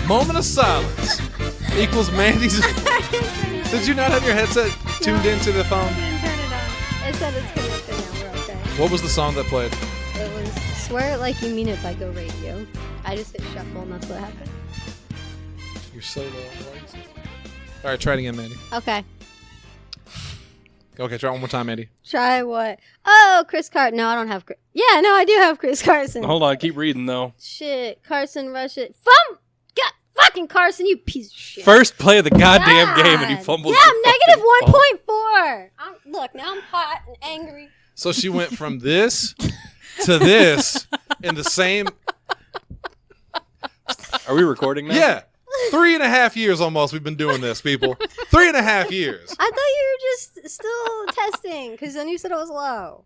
Moment of silence equals Mandy's. Did you not have your headset tuned into the phone? I didn't turn it on. It said it's connected now. We're okay. What was the song that played? It was Swear It Like You Mean It by Go Radio. I just hit shuffle and that's what happened. You're so low. All right, try it again, Mandy. Okay. Okay, try it one more time, Mandy. Try what? Oh, Chris Carson. No, I don't have Chris. Yeah, no, I do have Chris Carson. Hold on, keep reading though. Shit. Carson, rush it. God, fucking Carson, you piece of shit. First play of the goddamn game and he fumbles. Yeah, I'm negative 1.4. Look, now I'm hot and angry. So she went from this to this in the same. Are we recording now? Yeah. 3.5 years almost we've been doing this, people. 3.5 years. I thought you were just still testing, because then you said it was low.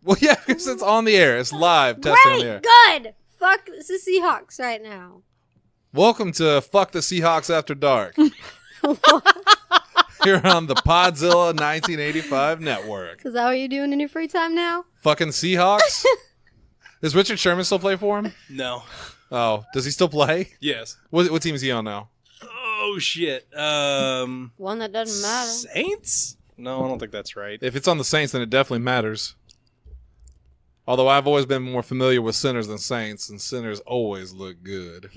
Well, yeah, because it's on the air. It's live testing on the air. Good. Fuck the Seahawks right now. Welcome to Fuck the Seahawks After Dark. Here on the Podzilla 1985 network. Is that what you're doing in your free time now? Fucking Seahawks? Does Richard Sherman still play for him? No. Oh, does he still play? Yes. What team is he on now? Oh shit. One that doesn't matter. Saints? No, I don't think that's right. If it's on the Saints, then it definitely matters. Although I've always been more familiar with sinners than saints, and sinners always look good.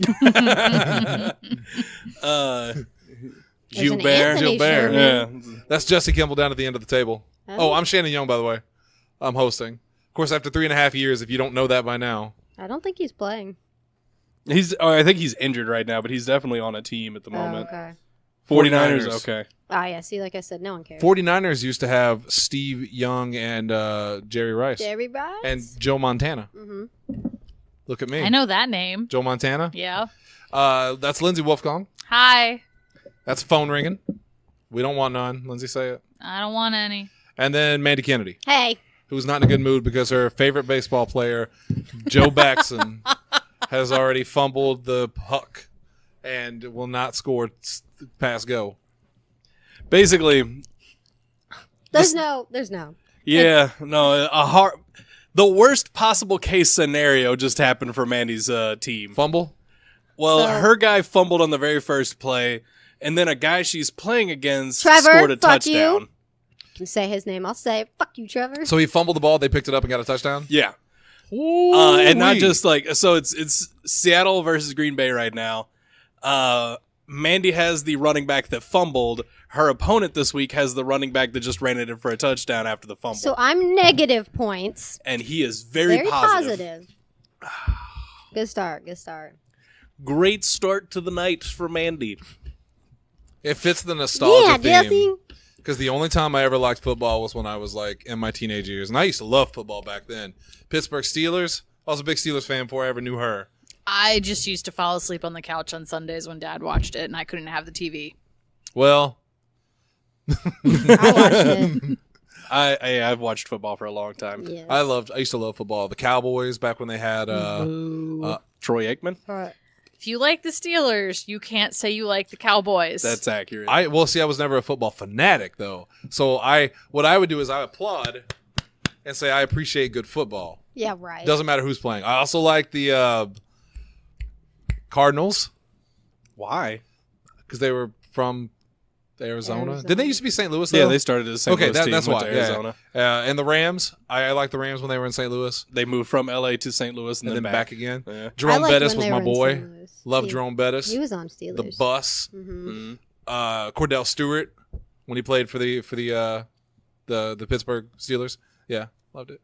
Gilbert. Sherman. Yeah. That's Jesse Kimball down at the end of the table. Oh, I'm Shannon Young, by the way. I'm hosting. Of course, after 3.5 years, if you don't know that by now. I don't think he's playing. I think he's injured right now, but he's definitely on a team at the moment. Oh, okay. 49ers, okay. Ah, yeah. See, like I said, no one cares. 49ers used to have Steve Young and Jerry Rice. Jerry Rice? And Joe Montana. Mm-hmm. Look at me. I know that name. Joe Montana? Yeah. That's Lindsay Wolfgong. Hi. That's phone ringing. We don't want none. Lindsay, say it. I don't want any. And then Mandy Kennedy, Hey. who's not in a good mood because her favorite baseball player, Joe Baxton, has already fumbled the puck and will not score past go. Basically, There's no. yeah, no, the worst possible case scenario just happened for Mandy's team. Fumble? Well, So- her guy fumbled on the very first play, and then a guy she's playing against Trevor, scored a fuck touchdown. you. You say his name, I'll say it. Fuck you, Trevor. So he fumbled the ball, they picked it up and got a touchdown? Yeah. And not just like, so it's Seattle versus Green Bay right now. Mandy has the running back that fumbled. Her opponent this week has the running back that just ran it in for a touchdown after the fumble. So I'm negative points. And he is very positive. Good start. Great start to the night for Mandy. It fits the nostalgia Yeah, Jesse. theme. Because the only time I ever liked football was when I was like in my teenage years. And I used to love football back then. Pittsburgh Steelers. I was a big Steelers fan before I ever knew her. I just used to fall asleep on the couch on Sundays when Dad watched it, and I couldn't have the TV. Well, I watched it. I've watched football for a long time. Yes. I used to love football. The Cowboys back when they had Troy Aikman? If you like the Steelers, you can't say you like the Cowboys. That's accurate. I was never a football fanatic though. So what I would do is I applaud and say I appreciate good football. Yeah, right. Doesn't matter who's playing. I also like the Cardinals Why? because they were from Arizona. Arizona. Did they used to be St. Louis? Though? Yeah, they started as a St. Okay, Louis team, that's went why. to Arizona. Yeah. And the Rams. I like the Rams when they were in St. Louis They moved from LA to St. Louis and, and then back again. Yeah. Jerome I liked Bettis when was they my were in boy. St. Louis. Love Jerome Bettis. He was on Steelers. The Bus. Mm-hmm. Cordell Stewart when he played for the Pittsburgh Steelers. Yeah, loved it.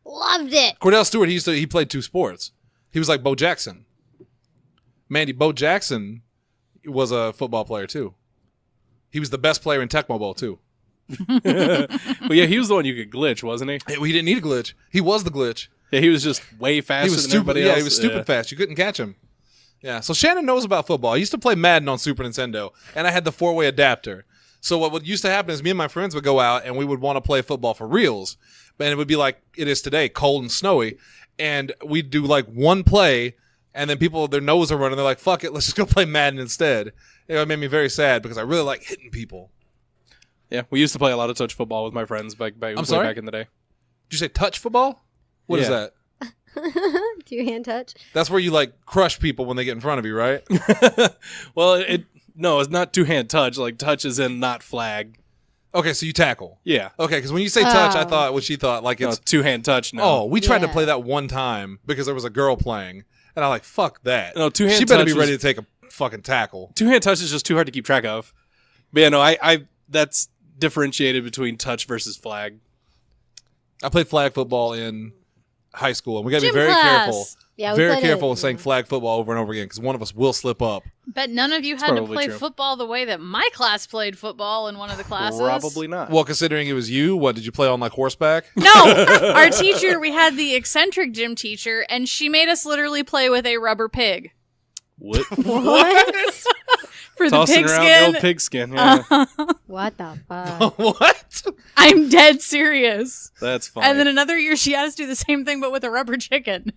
Loved it. Cordell Stewart. He played two sports. He was like Bo Jackson. Mandy, Bo Jackson was a football player too. He was the best player in Tecmo Bowl too. Well, yeah, he was the one you could glitch, wasn't he? He didn't need a glitch. He was the glitch. Yeah, he was just way faster He was than stupid. everybody Yeah, else. he was stupid fast. You couldn't catch him. Yeah, so Shannon knows about football. I used to play Madden on Super Nintendo, and I had the 4-way adapter. So what used to happen is me and my friends would go out, and we would want to play football for reals. And it would be like it is today, cold and snowy. And we'd do like one play, and then people, their nose are running. They're like, fuck it, let's just go play Madden instead. It made me very sad because I really like hitting people. Yeah, we used to play a lot of touch football with my friends back sorry? back in the day. Did you say touch football? What is Yeah. that? Two-hand touch. That's where you like crush people when they get in front of you, right? Well, no, it's not two-hand touch. Like touch is in not flag. Okay, so you tackle. Yeah. Okay, because when you say touch, I Oh. thought what she thought like No, it's. two-hand touch. No. Oh, we tried to Yeah. play that one time because there was a girl playing, and I like fuck that. No, two-hand She better touch be is- ready to take a fucking tackle. Two-hand touch is just too hard to keep track of. But yeah, no, I that's differentiated between touch versus flag. I played flag football in high school, and we got to be Gym very class. careful. Yeah, we Very played careful it. with saying flag football over and over again because one of us will slip up. But none of you had to probably play true. football the way that my class played football in one of the classes. Probably not. Well, considering it was you, what did you play on like horseback? No, our teacher, we had the eccentric gym teacher, and she made us literally play with a rubber pig What? What? for the Tossing around the old pigskin. pigskin. Yeah, What the fuck? What? I'm dead serious. that's funny. And then another year, she had us do the same thing, but with a rubber chicken.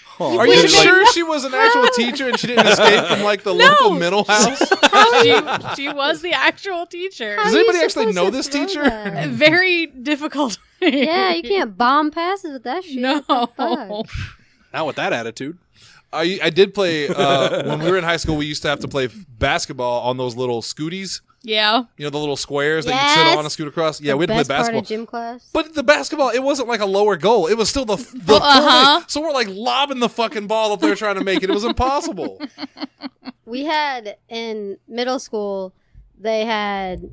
Huh. Are you sure she was an actual teacher and she didn't escape from like the local mental house? She was the actual teacher. How Does are you anybody actually supposed know to this throw teacher? that? Very difficult. Yeah, you can't bomb passes with that shit. No. What the fuck? Not with that attitude. I did play when we were in high school. We used to have to play basketball on those little scooties. Yeah. You know the little squares that you sit Yes. on and scoot across. Yeah, The we had to play best part basketball. of gym class. But the basketball, it wasn't like a lower goal. It was still the Uh-huh. so we're like lobbing the fucking ball up there trying to make it. It was impossible. We had in middle school, they had,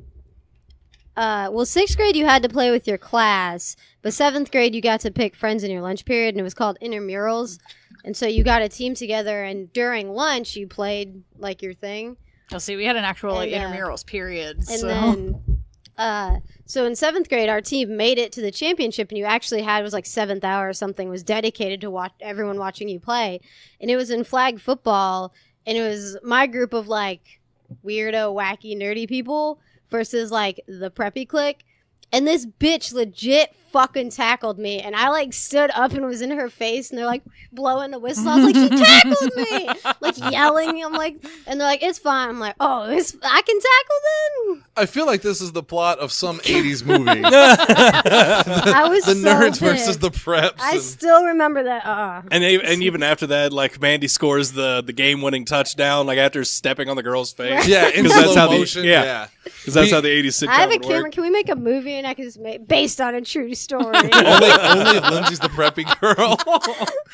well, 6th grade you had to play with your class, but 7th grade you got to pick friends in your lunch period, and it was called intramurals. And so you got a team together, and during lunch you played like your thing. Oh, see, we had an actual like And, intramurals period. And So. then, so in 7th grade, our team made it to the championship, and you actually had, it was like 7th hour or something, was dedicated to watch everyone watching you play. And it was in flag football, and it was my group of like weirdo, wacky, nerdy people versus like the preppy clique. And this bitch legit fucking tackled me. And I like stood up and was in her face. And they're like blowing the whistle. I was like, she tackled me. Like yelling. I'm like, and they're like, it's fine. I'm like, oh, I can tackle then. I feel like this is the plot of some 80s movie. I was The so nerds pissed. versus the preps. I and- still remember that. And even after that, like Mandy scores the game-winning touchdown, like after stepping on the girl's face. yeah, in 'Cause that's slow how the- motion. yeah. Yeah. Because that's We- how the 80s sitcom I have a would camera. work. Can we make a movie and I can just make based on a true story? only if Lindsay's the preppy girl.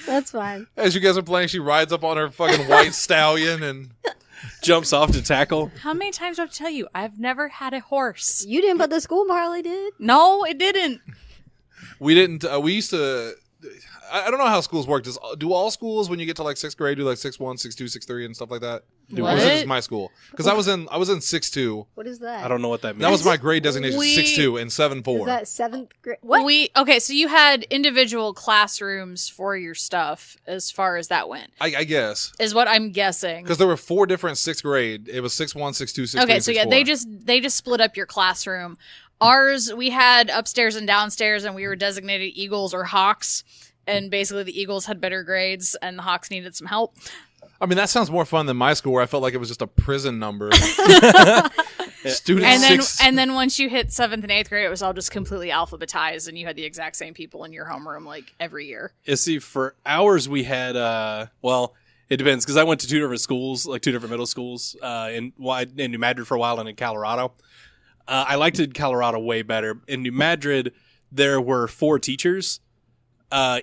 That's fine. As you guys are playing, she rides up on her fucking white stallion and Jumps off to tackle. How many times do I have to tell you? I've never had a horse. You didn't, but the school probably did. No, it didn't. we didn't. We used to. I don't know how schools work. Do all schools when you get to like 6th grade do like 6-1, 6-2, 6-3 and stuff like that? Or is it just What? my school? Because I was in 6-2. What is that? I don't know what that means. That was my grade designation, We- 6-2 and 7-4. Is that 7th grade? What? Okay, so you had individual classrooms for your stuff as far as that went, I guess is what I'm guessing. because there were 4 different 6th grade. It was 6-1, 6-2, 6-3, Okay, so yeah, 6-4. they just split up your classroom. Ours, we had upstairs and downstairs, and we were designated Eagles or Hawks. And basically, the Eagles had better grades, and the Hawks needed some help. I mean, that sounds more fun than my school, where I felt like it was just a prison number. Student And then, 6. and then once you hit 7th and 8th grade, it was all just completely alphabetized, and you had the exact same people in your homeroom like every year. You see, for ours, we had, well, it depends, because I went to 2 different schools, like 2 different middle schools, in New Madrid for a while and in Colorado. I liked it in Colorado way better. In New Madrid, there were 4 teachers.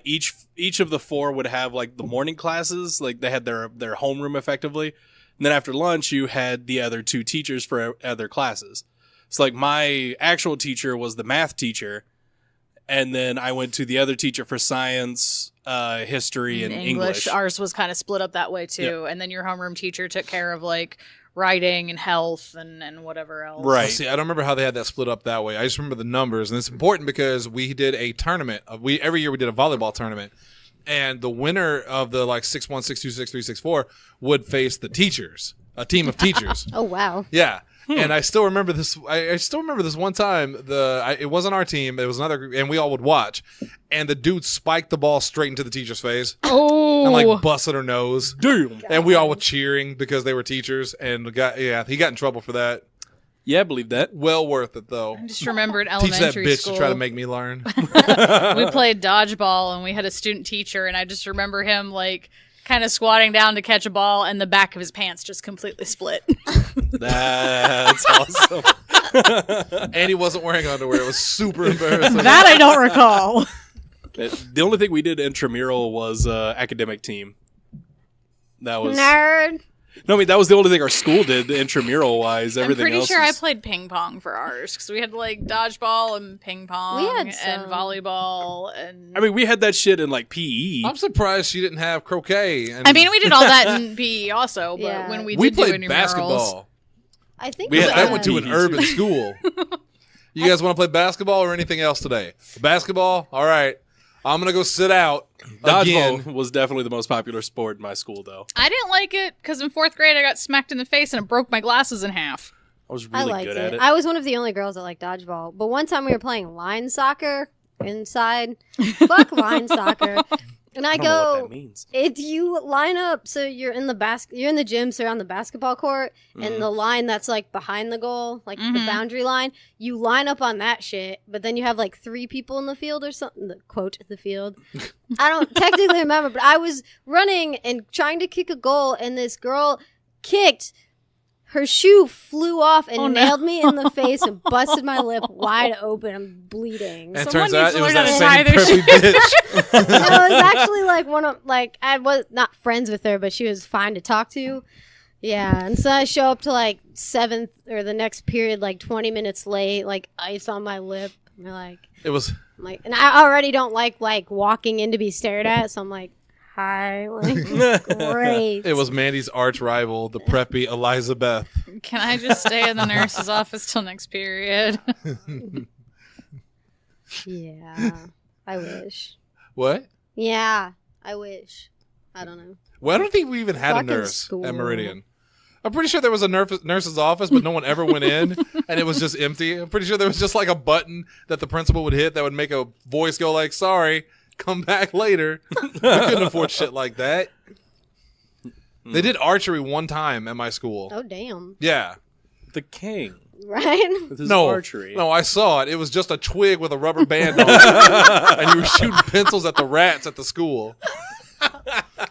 Each of the 4 would have like the morning classes, like they had their homeroom effectively. And then after lunch, you had the other 2 teachers for other classes. So like my actual teacher was the math teacher. And then I went to the other teacher for science, history, and English. Ours was kind of split up that way too. And then your homeroom teacher took care of like writing and health and whatever else. Right. See, I don't remember how they had that split up that way. I just remember the numbers, and it's important because we did a tournament. Every year we did a volleyball tournament, and the winner of the like 6-1, 6-2, 6-3, 6-4 would face the teachers, a team of teachers. Oh, wow. Yeah. And I still remember this. I still remember this one time. It wasn't our team. It was another, and we all would watch. And the dude spiked the ball straight into the teacher's face Oh. and like busted her nose. Damn. And we all were cheering because they were teachers. And he got in trouble for that. Yeah, I believe that. Well worth it though. I just remembered Teach that elementary bitch school. to try to make me learn. We played dodgeball, and we had a student teacher, and I just remember him like kind of squatting down to catch a ball, and the back of his pants just completely split. That's awesome. And he wasn't wearing underwear. It was super embarrassing. That I don't recall. The only thing we did intramural was academic team. That was Nerd. no, I mean that was the only thing our school did intramural wise. I'm Everything pretty else sure I was- played ping pong for ours because we had like dodgeball and ping pong We had and some. volleyball and. I mean, we had that shit in like PE. I'm surprised she didn't have croquet. And I mean, we did all that in PE also, but Yeah. when we we did do played intramurals, basketball. I think We had- I went to an PE urban school. You guys want to play basketball or anything else today? Basketball? All right. I'm going to go sit out Dodgeball again. was definitely the most popular sport in my school, though. I didn't like it because in 4th grade I got smacked in the face and it broke my glasses in half. I was I really liked good at it. I was one of the only girls that liked dodgeball. But one time we were playing line soccer inside. Fuck line soccer. And I I don't know what go, that means. if you line up, so you're in the gym, so you're on the basketball court, and the line that's like behind the goal, like the boundary line, you line up on that shit. But then you have like 3 people in the field or something. Quote the field. I don't technically remember, but I was running and trying to kick a goal, and this girl kicked. Her shoe flew off and nailed me in the face and busted my lip wide open. I'm bleeding. And it Someone turns out needs it to was learn that how to tie same their preppy bitch. No, it was actually like I was not friends with her, but she was fine to talk to. Yeah, and so I show up to like 7th or the next period, like 20 minutes late, like ice on my lip. And they're like, It was. I'm like, and I already don't like walking in to be stared at, so I'm like, hi, like, great. It was Mandy's arch rival, the preppy Elizabeth. Can I just stay in the nurse's office till next period? Yeah, I wish. What? Yeah, I wish. I don't know. Well, I don't think we even had Fucking a nurse school. at Meridian. I'm pretty sure there was a nurse's office, but no one ever went in, and it was just empty. I'm pretty sure there was just like a button that the principal would hit that would make a voice go like, "Sorry, come back later." We couldn't afford shit like that. They did archery one time at my school. Oh, damn. Yeah. The king Right? with his No, archery. no, I saw it. It was just a twig with a rubber band on it, and you were shooting pencils at the rats at the school.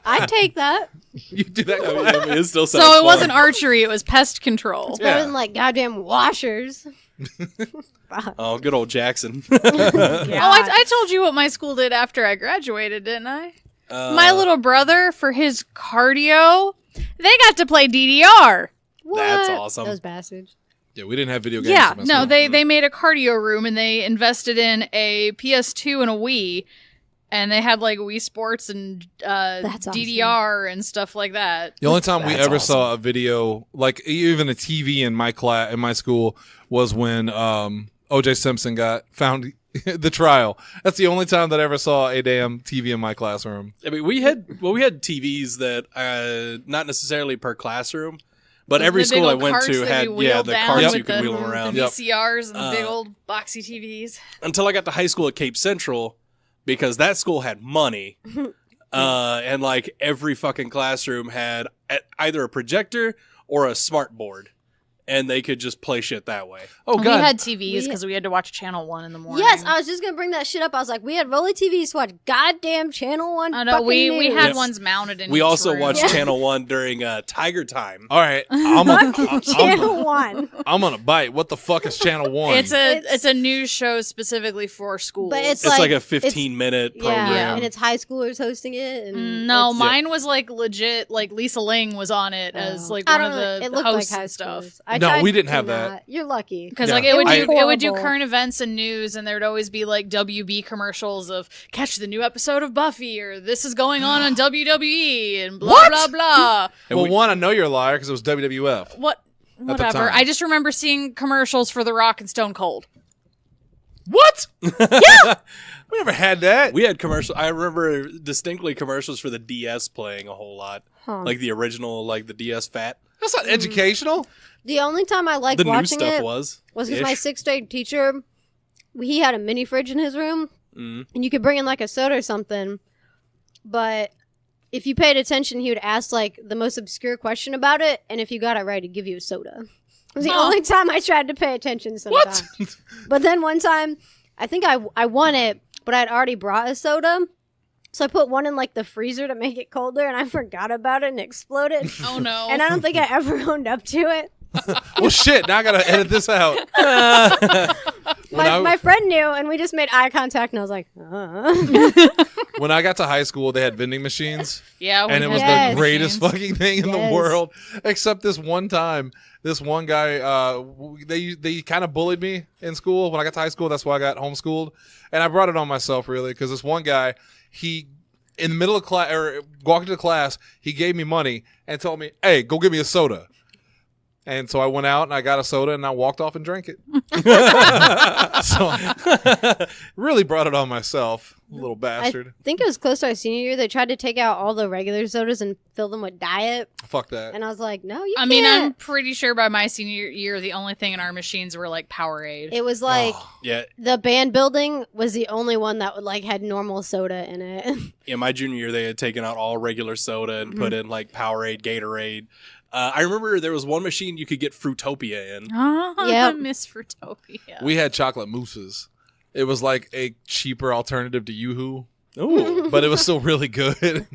I'd take that. You do that. I mean, it still So sounds it fun. wasn't archery; it was pest control. It's better Yeah. than like goddamn washers. Oh, good old Jackson. Oh, I told you what my school did after I graduated, didn't I? My little brother, for his cardio, they got to play DDR. What? That's awesome. Those bastards. Yeah, we didn't have video games. Yeah, at my no, school. they made a cardio room and they invested in a PS2 and a Wii, and they had like Wii Sports and That's awesome. DDR and stuff like that. The only time we That's ever awesome. saw a video, like even a TV in my class in my school, was when O.J. Simpson got found the trial. That's the only time that I ever saw a damn TV in my classroom. I mean, we had TVs that not necessarily per classroom, but every The big school I old went carts to that had you wheel the down carts with you could wheel them around. The Yep. VCRs and the big old boxy TVs. Until I got to high school at Cape Central, because that school had money, and like every fucking classroom had either a projector or a smart board, and they could just play shit that way. Oh We god, had TVs because we had to watch Channel 1 in the morning. Yes, I was just gonna bring that shit up. I was like, we had Rolly TVs to watch goddamn Channel 1. Oh, no, fucking we news. had Yes. ones mounted in We each also room. watched Channel 1 during Tiger Time. all right, Channel 1. I'm gonna bite. What the fuck is Channel 1? It's a news show specifically for schools. But It's like a 15-minute program. Yeah, and it's high schoolers hosting it. And No, it's- mine was like legit. Like Lisa Ling was on it as like I one don't of know. the It looked like hosts high and stuff. schoolers. I No, tried we didn't to have that. not. You're lucky. Because Yeah. like it would do horrible. current events and news, and there would always be like WB commercials of catch the new episode of Buffy or this is going on WWE and blah blah blah. well, one, I know you're a liar because it was WWF. What? the Whatever. time. I just remember seeing commercials for The Rock and Stone Cold. What? Yeah, we never had that. We had commercial. I remember distinctly commercials for the DS playing a whole lot, like the original, like the DS Fat. That's not educational. The only time I liked The new watching stuff it was because my ish. 6th grade teacher, he had a mini fridge in his room, and you could bring in like a soda or something. But if you paid attention, he would ask like the most obscure question about it, and if you got it right, he'd give you a soda. It was the only time I tried to pay attention sometimes. What? But then one time, I think I won it, but I'd already brought a soda. So I put one in like the freezer to make it colder, and I forgot about it and it exploded. Oh no. And I don't think I ever owned up to it. Well, shit. Now I gotta edit this out. My friend knew, and we just made eye contact, and I was like, When I got to high school, they had vending machines. Yeah, we And it was Yes. the greatest fucking thing in the Yes. world. Except this one time, this one guy, they kind of bullied me in school. When I got to high school, that's why I got homeschooled. And I brought it on myself, really, because this one guy, in the middle of class, or walking to class, he gave me money and told me, hey, go get me a soda. And so I went out and I got a soda and I walked off and drank it. So really brought it on myself, little bastard. I think it was close to our senior year. They tried to take out all the regular sodas and fill them with diet. Fuck that. And I was like, no, you I can't. mean, I'm pretty sure by my senior year, the only thing in our machines were like Powerade. It was like Yeah, the band building was the only one that would like had normal soda in it. in my junior year, they had taken out all regular soda and put in like Powerade, Gatorade. I remember there was one machine you could get Fruitopia in. Yep. Miss Fruitopia. We had chocolate mousses. It was like a cheaper alternative to Yoo-Hoo, Ooh. but it was still really good.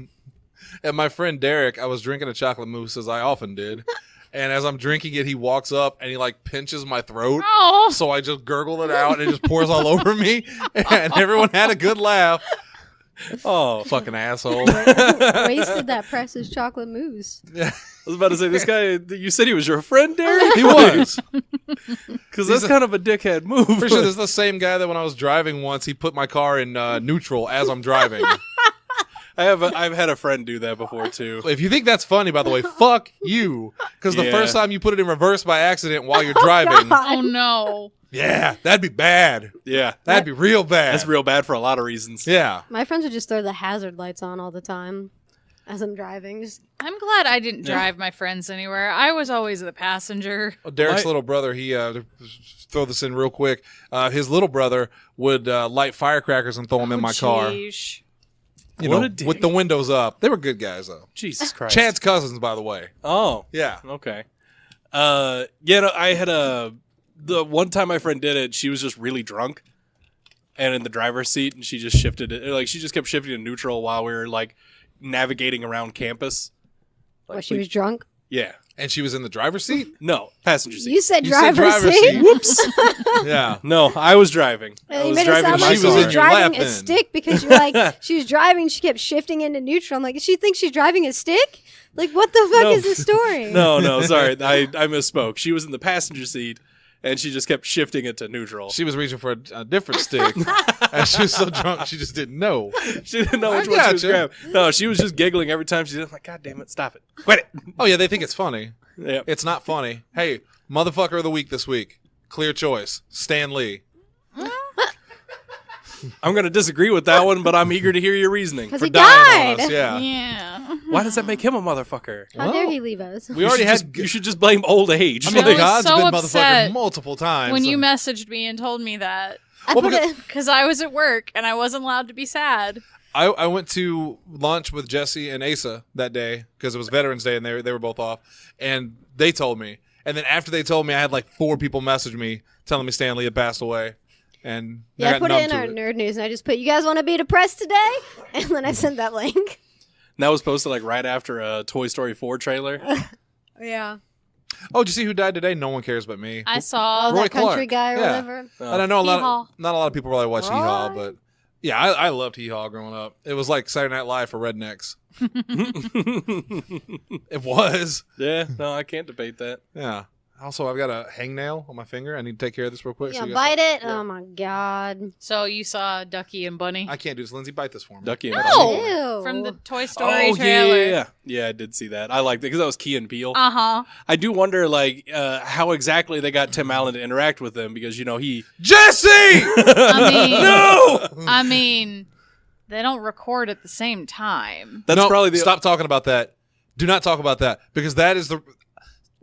And my friend Derek, I was drinking a chocolate mousse, as I often did. And as I'm drinking it, he walks up and he like pinches my throat. Oh. So I just gurgle it out and it just pours all over me. And everyone had a good laugh. Oh, Fucking asshole. Wasted that precious chocolate mousse. I was about to say, this guy, you said he was your friend, Derek? He was. Because that's kind of a dickhead move. Pretty sure this is the same guy that when I was driving once, he put my car in neutral as I'm driving. I've had a friend do that before, too. If you think that's funny, by the way, fuck you. Because the Yeah. first time you put it in reverse by accident while you're driving, Oh no. yeah, that'd be bad. Yeah. That'd be real bad. That's real bad for a lot of reasons. Yeah. My friends would just throw the hazard lights on all the time as I'm driving. Just, I'm glad I didn't drive my friends anywhere. I was always the passenger. Derek's My- little brother, he, throw this in real quick, his little brother would light firecrackers and throw them in my car. Sheesh. You What know, a dick. with the windows up. They were good guys, though. Jesus Christ. Chad's cousins, by the way. Oh. Yeah. Okay. Yeah, no, I had the one time my friend did it, she was just really drunk and in the driver's seat, and she just shifted it. Like, she just kept shifting to neutral while we were, like, navigating around campus. Like, what, she was drunk? Yeah. And she was in the driver's seat? No, passenger seat. You said You said driver's driver's seat. seat. Whoops. Yeah. No, I was driving. I You was made it driving sound my like she she was car. was in your driving lap a then. stick because you're like, she was driving, she kept shifting into neutral. I'm like, she thinks she's driving a stick? Like, what the fuck No. is this story? No, sorry. I misspoke. She was in the passenger seat, and she just kept shifting it to neutral. She was reaching for a different stick. And she was so drunk, she just didn't know. She didn't know I which one she was gotcha. grabbing. No, she was just giggling every time she did it. I'm like, God damn it, stop it. Quit it. Oh, yeah, they think it's funny. Yeah. It's not funny. Hey, motherfucker of the week this week. Clear choice. Stan Lee. I'm going to disagree with that one, but I'm eager to hear your reasoning. Because For he dying on died. us, yeah. Yeah. Why does that make him a motherfucker? How dare he leave us? We already You should just blame old age. I mean, I was God's so been upset motherfucking multiple times. When you messaged me and told me that. I Well, put because- it, Because I was at work and I wasn't allowed to be sad. I went to lunch with Jesse and Asa that day because it was Veterans Day and they were both off. And they told me. And then after they told me, I had like 4 people message me telling me Stan Lee had passed away. And yeah, I got put it numb in to our nerd news, and I just put, you guys want to be depressed today? And then I sent that link. That was posted like right after a Toy Story 4 trailer. Yeah. Oh, did you see who died today? No one cares but me. I saw. Roy That country Clark. guy or Yeah. whatever. And I know Hee-haw. not a lot of people probably watch Hee-Haw, Roy. but yeah, I loved Hee-Haw growing up. It was like Saturday Night Live for rednecks. It was. Yeah, no, I can't debate that. Yeah. Also, I've got a hangnail on my finger. I need to take care of this real quick. Yeah, so you bite guys- it. Oh my god. So you saw Ducky and Bunny I can't do this. Lindsay, bite this for me. Ducky and No! Bunny. Ew. from the Toy Story Oh, trailer. yeah, I did see that. I liked it because that was Key and Peele. Uh huh. I do wonder, like, how exactly they got Tim Allen to interact with him because, you know, he... Jesse! I mean, No! I mean, they don't record at the same time. That's No, probably the... Stop talking about that. Do not talk about that because that is the...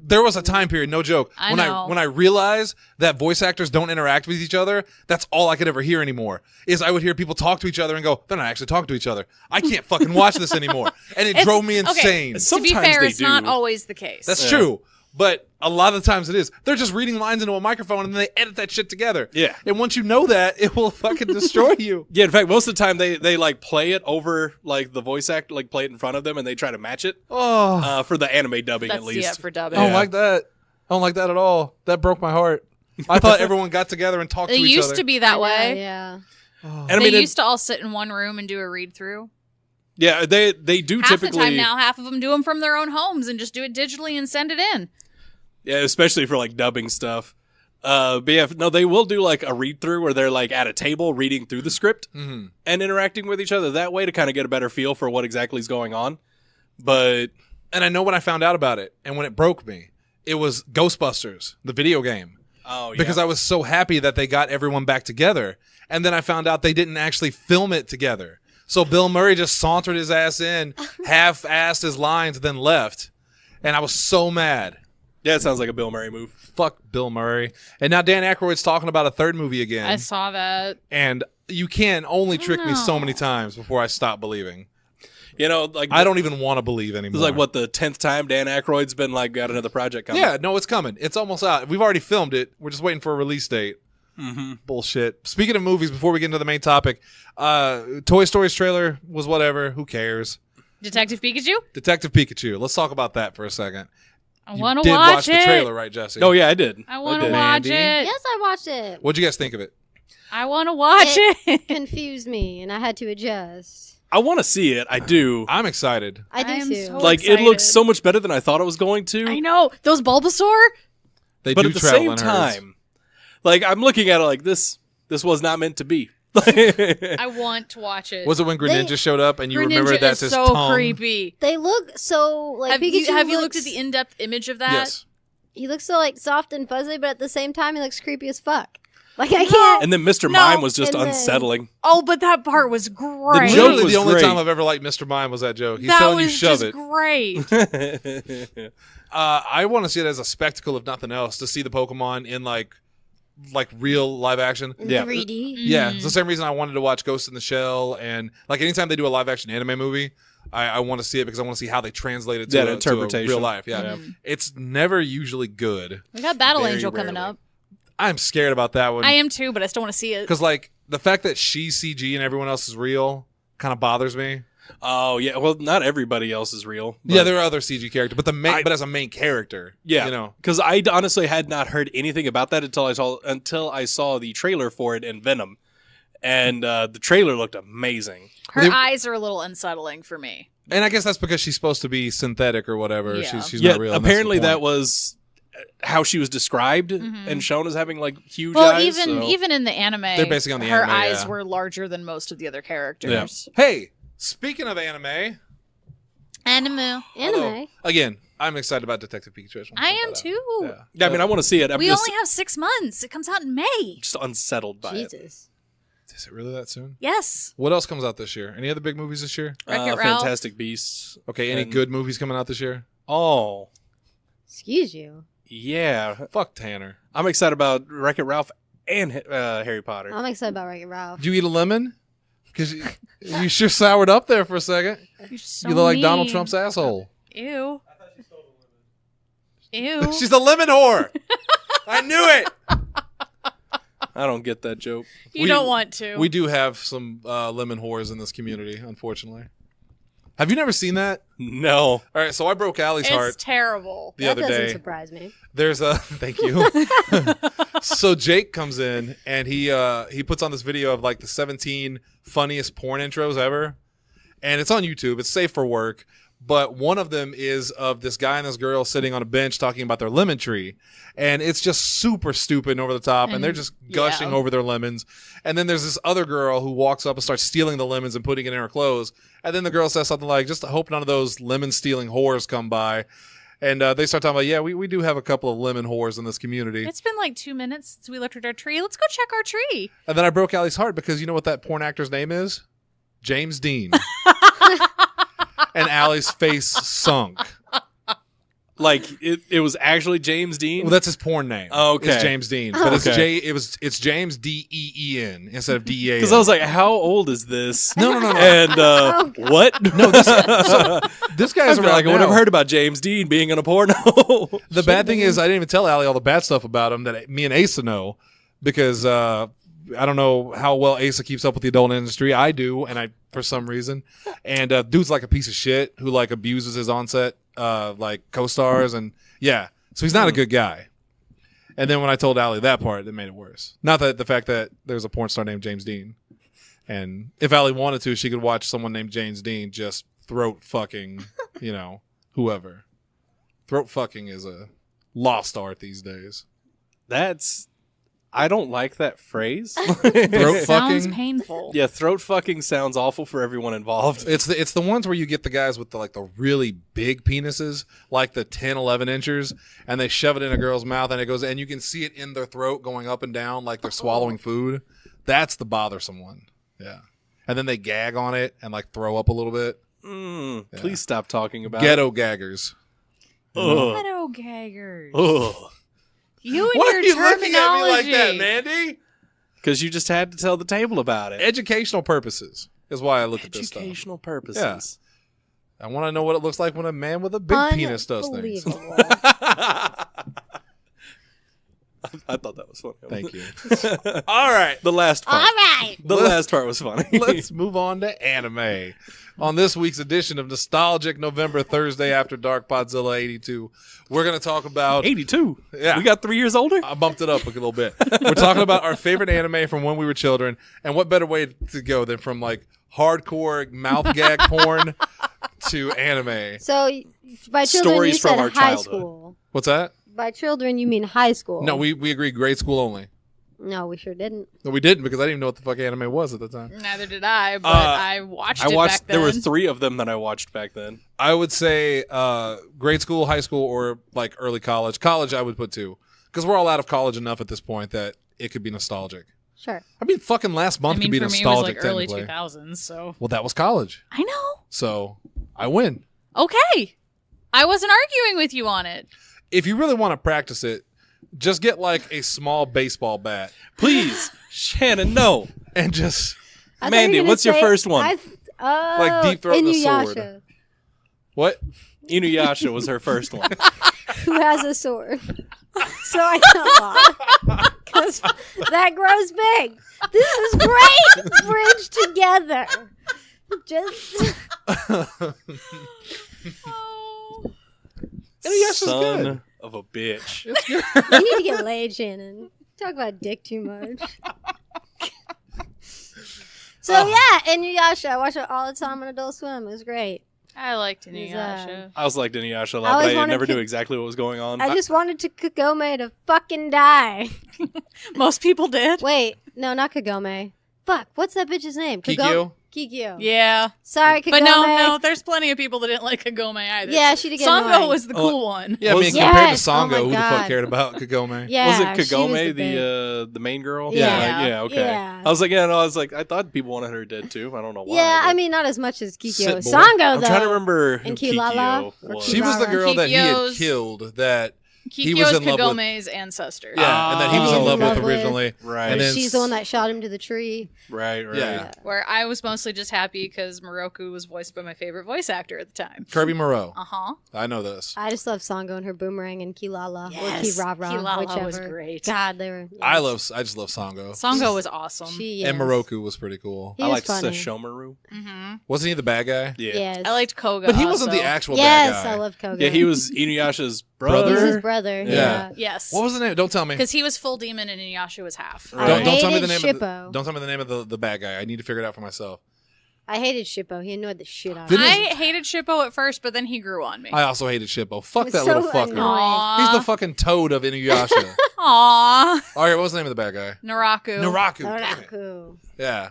There was a time period, no joke, I when know. when I realized that voice actors don't interact with each other. That's all I could ever hear anymore. Is I would hear people talk to each other and go, "They're not actually talking to each other." I can't fucking watch this anymore, and it It's- drove me okay. insane. Sometimes to be fair, they it's not do. always the case. That's Yeah. true, But a lot of the times it is. They're just reading lines into a microphone and then they edit that shit together. Yeah. And once you know that, it will fucking destroy you. Yeah, in fact, most of the time they like play it over like the voice actor, like play it in front of them, and they try to match it. Oh, For the anime dubbing, That's at least. for dubbing. I don't like that. I don't like that at all. That broke my heart. I thought everyone got together and talked It to each used other. to be that I know, way. Yeah. And I They mean, used to all sit in one room and do a read through. yeah, they do Half typically. the time now, half of them do them from their own homes and just do it digitally and send it in. Yeah, especially for like dubbing stuff. But yeah, no, they will do like a read through where they're like at a table reading through the script and interacting with each other that way to kind of get a better feel for what exactly is going on. But And I know when I found out about it and when it broke me, it was Ghostbusters, the video game. Because I was so happy that they got everyone back together. And then I found out they didn't actually film it together. So Bill Murray just sauntered his ass in, half-assed his lines, then left. And I was so mad. yeah, it sounds like a Bill Murray move. Fuck Bill Murray. And now Dan Aykroyd's talking about a third movie again. I saw that. And you can only trick me so many times before I stop believing. You know, like I don't even want to believe anymore. It's like what the 10th time Dan Aykroyd's been like got another project coming. Yeah, no, it's coming. It's almost out. We've already filmed it. We're just waiting for a release date. Bullshit. Speaking of movies, before we get into the main topic, Toy Story's trailer was whatever. Who cares? Detective Pikachu? Detective Pikachu. Let's talk about that for a second. I You want to did watch the it. trailer, right, Jesse? Oh yeah, I did. I want to did. watch Mandy? it. Yes, I watched it. What'd you guys think of it? I want to watch it. Confused me, and I had to adjust. I want to see it. I do. I'm excited. I do I am too. so- Like excited. it looks so much better than I thought it was going to. I know. Those Bulbasaur? They But do at the travel same in herds. time, like I'm looking at it like this was not meant to be. I want to watch it. Was it when Greninja showed up and you remembered Greninja that's is his so tongue? creepy. They look so like Have Pikachu you looked looks- at the in-depth image of that? Yes. He looks so like soft and fuzzy, but at the same time, he looks creepy as fuck. Like I can't. And then Mr. No, Mime was just and then- unsettling. Oh, but that part was great. joke Literally was the only great. time I've ever liked Mr. Mime was that joke. He's that telling was you shove just it. great. I want to see it as a spectacle, if nothing else, to see the Pokemon in like real live action. Yeah. 3D. Yeah, it's the same reason I wanted to watch Ghost in the Shell, and like anytime they do a live action anime movie, I want to see it because I want to see how they translate it to, Yeah, to interpretation. real life. Yeah. It's never usually good. We got Battle Very Angel coming rarely. up. I'm scared about that one I am too, but I still want to see it. because like the fact that she's CG and everyone else is real kind of bothers me. Oh yeah, well not everybody else is real. But Yeah, there are other CG characters, but but as a main character, yeah, you know. because I honestly had not heard anything about that until I saw the trailer for it in Venom, and the trailer looked amazing. Her They- eyes are a little unsettling for me. And I guess that's because she's supposed to be synthetic or whatever. Yeah. She's Yeah, not real. and that's the apparently that point. was how she was described and shown as having like huge Well, eyes. even in the anime, They're basing on the her anime, eyes yeah. were larger than most of the other characters. Hey, speaking of anime, Anime. Anime. again, I'm excited about Detective Pikachu. just wanna I point am that out. too. Yeah. Yeah, I mean, I want to see it. I'm We just, only have 6 months. It comes out in May. just unsettled by it. Jesus. Is it really that soon? Yes. What else comes out this year? Any other big movies this year? Wreck-It Ralph. Fantastic Beasts. Okay, any And- good movies coming out this year? Oh, Excuse you. yeah. Fuck Tanner. I'm excited about Wreck-It Ralph and Harry Potter. I'm excited about Wreck-It Ralph. Did you eat a lemon? Because you sure soured up there for a second. You're so You look like Donald mean. Trump's asshole. Ew. Ew. She's a lemon whore. I knew it. I don't get that joke. You don't want to. We do have some lemon whores in this community, unfortunately. Have you never seen that? No. All right, so I broke Allie's It's heart terrible. the that other doesn't day. surprise me. There's a thank you. So Jake comes in and he puts on this video of like the 17 funniest porn intros ever, and it's on YouTube. It's safe for work, but one of them is of this guy and this girl sitting on a bench talking about their lemon tree, and it's just super stupid and over the top, and they're just gushing yeah. over their lemons. And then there's this other girl who walks up and starts stealing the lemons and putting it in her clothes, and then the girl says something like, "Just hope none of those lemon stealing whores come by." And they start talking about, yeah, we do have a couple of lemon whores in this community. It's been like 2 minutes since we looked at our tree. Let's go check our tree. And then I broke Allie's heart because you know what that porn actor's name is? James Dean. And Allie's face sunk. Like it was actually James Dean. Well, that's his porn name. Okay. It's James Dean, but it's Okay. it's James Deen instead of Dea. Because I was like, how old is this? No. And God. what? No, this guy is I feel around like I would now. have heard about James Dean being in a porno. The bad thing is I didn't even tell Allie all the bad stuff about him that me and Asa know because I don't know how well Asa keeps up with the adult industry. I do, and I for some reason. And dude's like a piece of shit who like abuses his on-set like co-stars and yeah. So he's not a good guy. And then when I told Allie that part, it made it worse. Not that the fact that there's a porn star named James Dean. And if Allie wanted to, she could watch someone named James Dean just throat fucking, whoever. Throat fucking is a lost art these days. I don't like that phrase. Throat Sounds fucking. painful. Yeah, throat fucking sounds awful for everyone involved. It's the ones where you get the guys with the really big penises, like the 10, 11 inches, and they shove it in a girl's mouth and it goes, and you can see it in their throat going up and down like they're swallowing food. That's the bothersome one. Yeah. And then they gag on it and like throw up a little bit. Please stop talking about Ghetto gaggers. Ugh. Ghetto gaggers. Ugh. You and Why your are you looking at me like terminology. that, Mandy? Because you just had to tell the table about it. Educational purposes is why I look at this stuff. Educational purposes. I want to know what it looks like when a man with a big penis does things. Unbelievable. I thought that was funny. Thank you. All right. The last part. All right. The last part was funny. Let's move on to anime. On this week's edition of Nostalgic November Thursday After Dark Podzilla 82, we're going to talk about... 82. Yeah. We got 3 years older? I bumped it up a little bit. We're talking about our favorite anime from when we were children, and what better way to go than from like hardcore mouth gag porn to anime. So by children Stories you from said our high childhood. school. What's that? By children you mean high school. No, we agreed grade school only. No, we sure didn't. No, we didn't because I didn't even know what the fuck anime was at the time. Neither did I, but I watched it back then. There were 3 of them that I watched back then. I would say grade school, high school, or like early college. College I would put 2 because we're all out of college enough at this point that it could be nostalgic. Sure. I mean, fucking last month I mean, could be for me, it was nostalgic like early technically. 2000s, so. Well, that was college, I know. so I win. Okay. I wasn't arguing with you on it. If you really want to practice it, just get like a small baseball bat Please, Shannon, no. and just I thought Mandy, you were gonna what's your say- first one? Like deep throat the sword. Inuyasha, what? Inuyasha was her first one. who has a sword. So I can't lie. Because that grows big. This is great. Bridge together. Just Oh. Inuyasha's Son good. of a bitch. you need to get laid, Shannon. Talk about dick too much. So yeah, Inuyasha. I watch it all the time on Adult Swim. It was great. I liked It was, Inuyasha. I was like Inuyasha a I lot, always but I wanted never to- knew exactly what was going on. I just wanted to Kagome to fucking die. Most people did. Wait, no, not Kagome. Fuck, what's that bitch's name? Kikyo? Kikyo. Yeah. Sorry, Kagome. But no, there's plenty of people that didn't like Kagome either. Yeah, she did get Sango annoying. was the cool one. Yeah, I mean, Was- compared to Yes! Oh Sango, my who the fuck God. cared about Kagome? Yeah, was it she was Kagome, the the main girl? Yeah. Yeah, okay. Yeah. I was like, yeah, no, I was like, I thought people wanted her dead too. I don't know why. Yeah, but- I mean, not as much as Kikyo. Sit boy. Sango, though. I'm trying to remember who And Kilala? Kikyo Or was. She was the girl that he had Kikyo's- killed that He Kikyo's was in love with- Kagome's ancestor. yeah, and that he was Oh. in love with Love with- originally. Right. And then She's the one that shot him to the tree. Right. Yeah. Where I was mostly just happy because Moroku was voiced by my favorite voice actor at the time. Kirby Moreau. Uh-huh. I know this. I just love Sango and her boomerang and Kilala Yes, or Kirara, Kilala whichever. was great. God, they were. I just love Sango. Sango was awesome. She And yes. Moroku was pretty cool. He I was liked funny. Sesshomaru. Mm-hmm. Wasn't he the bad guy? Yeah. Yes. I liked Koga. But he wasn't also. the actual Yes, bad guy. I love Koga. Yeah, he was Inuyasha's Brother? He's brother. his brother. Yeah. Yeah. Yes. What was the name? Don't tell me. Because he was full demon and Inuyasha was half. Right. Don't tell me hated the name. Of the, Shippo. don't tell me the name of the bad guy. I need to figure it out for myself. I hated Shippo. He annoyed the shit out of Didn't me. he- I hated Shippo at first, but then he grew on me. I also hated Shippo. Fuck It was that so little fucker. annoying. Aww. He's the fucking toad of Inuyasha. Aww. All right, what was the name of the bad guy? Naraku. Naraku. Damn it. Naraku. Yeah.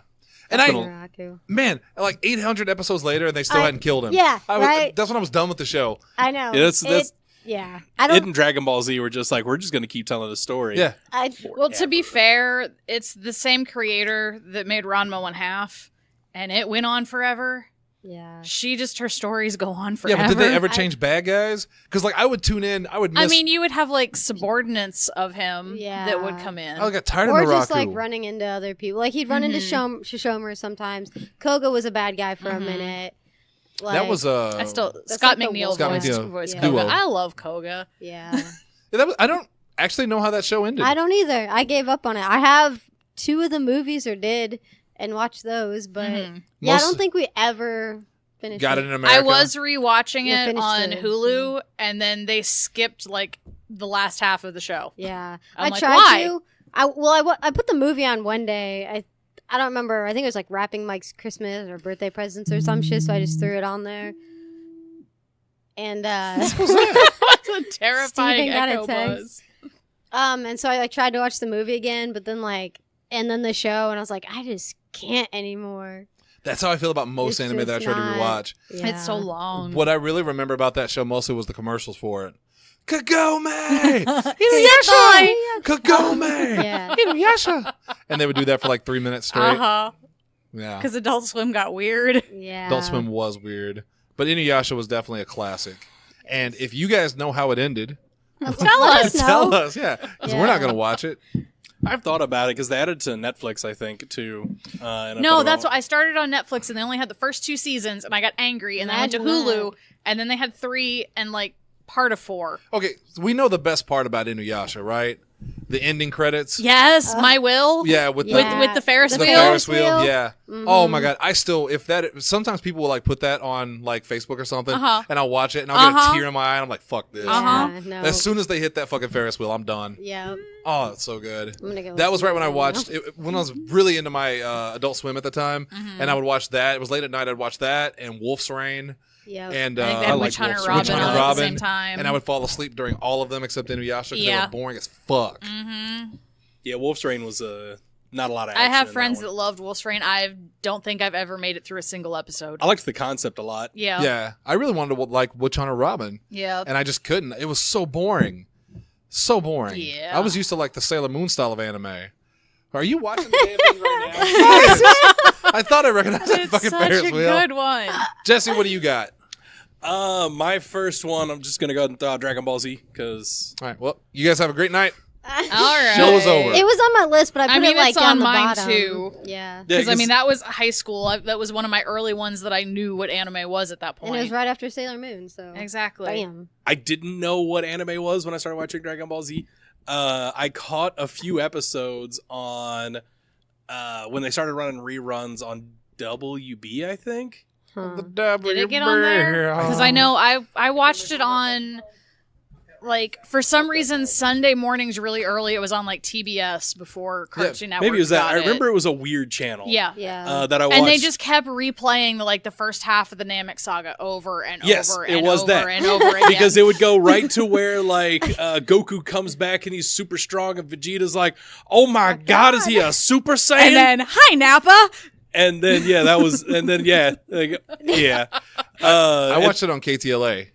And Naraku. man, like 800 episodes later, and they still I- hadn't killed him. yeah, I was, right? That's when I was done with the show. I know. Yeah, that's- Yeah. I It don't. and Dragon Ball Z were just like, we're just going to keep telling the story. Yeah. Well, to be fair, it's the same creator that made Ranma 1/2, and it went on forever. Yeah. her stories go on forever. Yeah, but did they ever change bad guys? Because like I would tune in, I would miss. I mean, you would have like subordinates of him Yeah. that would come in. I got tired Or of Naraku. just like running into other people. Like he'd run into Shishomer sometimes. Koga was a bad guy for a minute. Like, that was I still That's Scott like the McNeil Scott voiced, McNeil voiced yeah. Koga. duo. I love Koga. Yeah. Yeah, that was, I don't actually know how that show ended. I don't either. I gave up on it. I have 2 of the movies or did and watched those, but yeah, I Most- don't think we ever finished Got it in America. I was rewatching Yeah, it finished on it. Hulu, and then they skipped like the last half of the show. Yeah. I'm I like, tried why? to. I put the movie on one day. I don't remember. I think it was like wrapping Mike's Christmas or birthday presents or some shit, so I just threw it on there. And That's a terrifying Steven got a echo text. buzz. and so I like tried to watch the movie again, but then and then the show, and I was like, I just can't anymore. That's how I feel about most It's anime that I just try to not- rewatch. Yeah. It's so long. What I really remember about that show mostly was the commercials for it. Kagome! Inuyasha! Kagome! Yeah. Inuyasha! And they would do that for like 3 minutes straight. Uh-huh. Yeah. Because Adult Swim got weird. Yeah. Adult Swim was weird. But Inuyasha was definitely a classic. And if you guys know how it ended, Tell Let us. us know. tell us. Yeah. Because we're Yeah. not going to watch it. I've thought about it because they added to Netflix, I think, too. No, that's what I started on Netflix, and they only had the first 2 seasons, and I got angry, and then I went to Imagine Hulu, that. and then they had 3 and like part of 4. Okay. So we know the best part about Inuyasha, right? The ending credits. Yes, my will. Yeah. With the, Yeah. With the Ferris the wheel. Ferris wheel. Yeah. Mhm. Oh my God. I still, sometimes people will like put that on like Facebook or something, Uh-huh. and I'll watch it and I'll get Uh-huh. a tear in my eye and I'm like, fuck this. Uh-huh. Yeah, no. As soon as they hit that fucking Ferris wheel, I'm done. Yeah. Oh, it's so good. I'm gonna go That was listen right when to I it watched now. it, when I was really into my Adult Swim at the time, Mm-hmm. and I would watch that. It was late at night. I'd watch that and Wolf's Rain, Yep. and I think they I had like Witch Hunter Wolf's- Robin Witch Hunter on at the Robin, same time. and I would fall asleep during all of them except Inuyasha because they Yeah. were boring as fuck. Mm-hmm. Yeah, Wolf's Rain was not a lot of I action have in friends that that one. loved Wolf's Rain. I don't think I've ever made it through a single episode. I liked the concept a lot. Yeah. Yeah, I really wanted to like Witch Hunter Robin, Yeah. and I just couldn't. It was so boring, so boring. Yeah. I was used to like the Sailor Moon style of anime. Are you watching the damn thing right now? Yes. I thought I recognized that It's fucking such Ferris a wheel. good one. Jesse, what do you got? My first one, I'm just gonna go ahead and throw out Dragon Ball Z because All right. Well, you guys have a great night. All right. Show is over. It was on my list, but I I put mean, it like it's down on the mine, bottom. too. Yeah. Because I mean, that was high school. That was one of my early ones that I knew what anime was at that point. And it was right after Sailor Moon, so Exactly. bam. I didn't know what anime was when I started watching Dragon Ball Z. I caught a few episodes on when they started running reruns on WB, I think. Huh. Did it get on there? Because I know I watched it on, like, for some reason, Sunday mornings really early. It was on, like, TBS before Cartoon Network. Maybe it was that. got I remember it was a weird channel. Yeah. Yeah. That I watched. And they just kept replaying the first half of the Namek saga over and Yes, over it and was over that. and over again. because it would go right to where like Goku comes back and he's super strong and Vegeta's like, oh my god, is he a Super Saiyan? and then, hi Nappa. And then yeah, yeah. I watched it on KTLA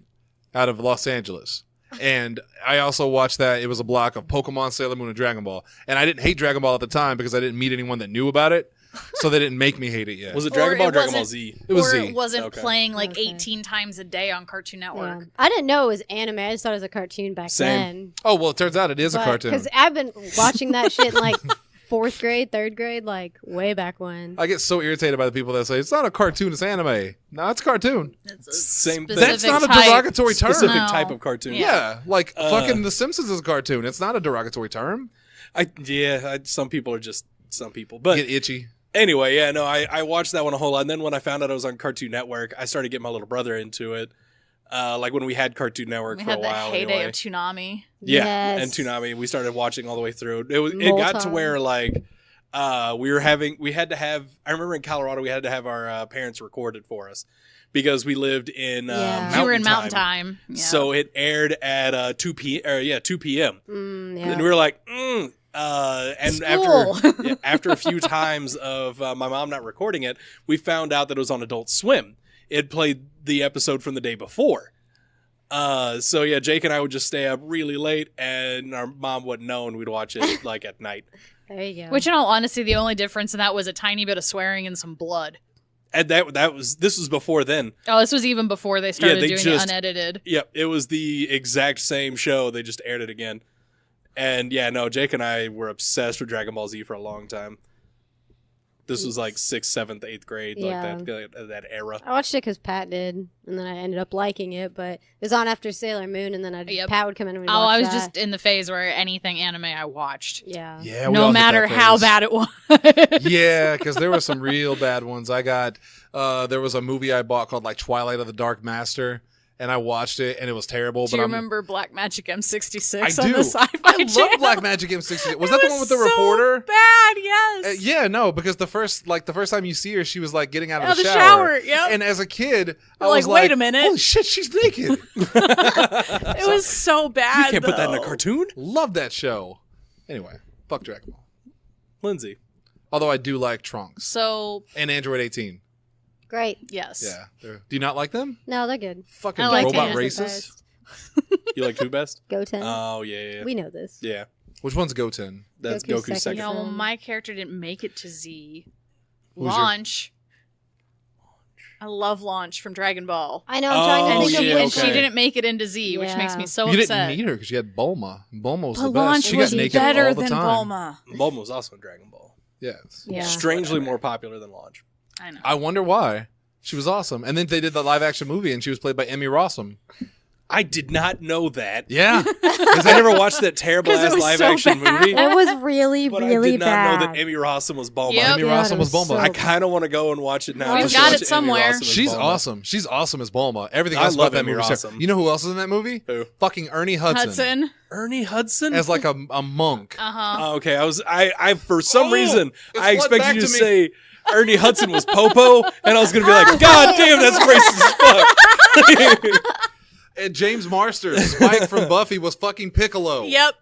out of Los Angeles. And I also watched that. It was a block of Pokemon, Sailor Moon, and Dragon Ball. And I didn't hate Dragon Ball at the time because I didn't meet anyone that knew about it. So they didn't make me hate it yet. Was it Dragon Or Ball it or Dragon Ball wasn't- Z? It was or Z. it wasn't Okay. playing like Okay. 18 times a day on Cartoon Network. Yeah. I didn't know it was anime. I just thought it was a cartoon back Same. then. Oh, well, it turns out it is a cartoon. Because I've been watching that shit in like 4th grade, 3rd grade, like way back when. I get so irritated by the people that say, it's not a cartoon, it's anime. No, it's a cartoon. It's a Same thing. That's not a specific type. derogatory term. Specific No. type of cartoon. Yeah, like fucking The Simpsons is a cartoon. It's not a derogatory term. Some people are just some people. But Get itchy. anyway, yeah, no, I watched that one a whole lot. And then when I found out it was on Cartoon Network, I started getting my little brother into it. Like when we had Cartoon Network We for a had the while. heyday anyway. of Toonami. Yeah, Yes. and Toonami, we started watching all the way through. It got to Moltar. where like we had to have. I remember in Colorado we had to have our parents record it for us because we lived in Yeah. We were in Mountain Mountain Time. Time. Yeah. So it aired at 2 p.m. Yeah. And we were like, and School. after a few times of my mom not recording it, we found out that it was on Adult Swim. It played the episode from the day before. So yeah, Jake and I would just stay up really late, and our mom wouldn't know, and we'd watch it like at night. There you go. Which, in all honesty, the only difference in that was a tiny bit of swearing and some blood. And this was before then. Oh, this was even before they started they doing the unedited. Yep, it was the exact same show. They just aired it again. And yeah, no, Jake and I were obsessed with Dragon Ball Z for a long time. This was like 6th, 7th, 8th grade, Yeah. like that era. I watched it because Pat did, and then I ended up liking it. But it was on after Sailor Moon, and then Pat would come in and we'd Oh, watch I was that. just in the phase where anything anime I watched. Yeah. Yeah, we No all hit matter that how phase. bad it was. Yeah, because there were some real bad ones. I got there was a movie I bought called like Twilight of the Dark Master, and I watched it, and it was terrible. Do but you I'm, remember Black Magic M66 I on do. the Sci-Fi I Channel? love Black Magic M60. Was It that the one with the so reporter? Bad, yes. Yeah, no, because the first time you see her, she was like getting out of Oh, the the shower. shower, yep. And as a kid, I You're was like, wait like, a minute. holy shit, she's naked. It was so bad. You can't put that in a though. cartoon? Love that show. Anyway, fuck Dragon Ball. Lindsay. Although I do like Trunks So, and Android 18. Great. yes. Yeah. Do you not like them? No, they're good. Fucking I like robot them. racists. You like who best? Goten. Oh, yeah. We know this. Yeah. Which one's Goten? That's Goku's Goku's second. Yeah, well, Son. my character didn't make it to Z. Who's your- Launch. I love Launch from Dragon Ball. I know. I'm trying Oh, to think yeah, of And which she okay. didn't make it into Z, which makes me so you upset. didn't need her because she had Bulma. Bulma was But the best. Launch She was got naked better all the than time. Bulma. Bulma was also in Dragon Ball. Yes. Yeah. Strangely more popular than Launch. I know. I wonder why. She was awesome. And then they did the live action movie and she was played by Emmy Rossum. I did not know that. Yeah. Because I never watched that terrible 'Cause it ass was live so action bad. movie. It was really, But really I did not bad. know that Emmy Rossum was Bulma. Yep. Emmy God, Rossum it was was Bulma. so I kind of want to go and watch it now. We've just got watch it somewhere. Emmy Rossum as She's Bulma. awesome. She's awesome as Bulma. Everything I else love about that Emmy movie. Rossum. You know who else is in that movie? Who? Fucking Ernie Hudson. Ernie Hudson? As like a monk. Uh-huh. Oh, okay, I for some Oh, reason it's I flooded expected back you to to me. say Ernie Hudson was Popo, and I was gonna be like, God damn, that's racist as fuck. And James Marsters, Spike from Buffy, was fucking Piccolo. Yep.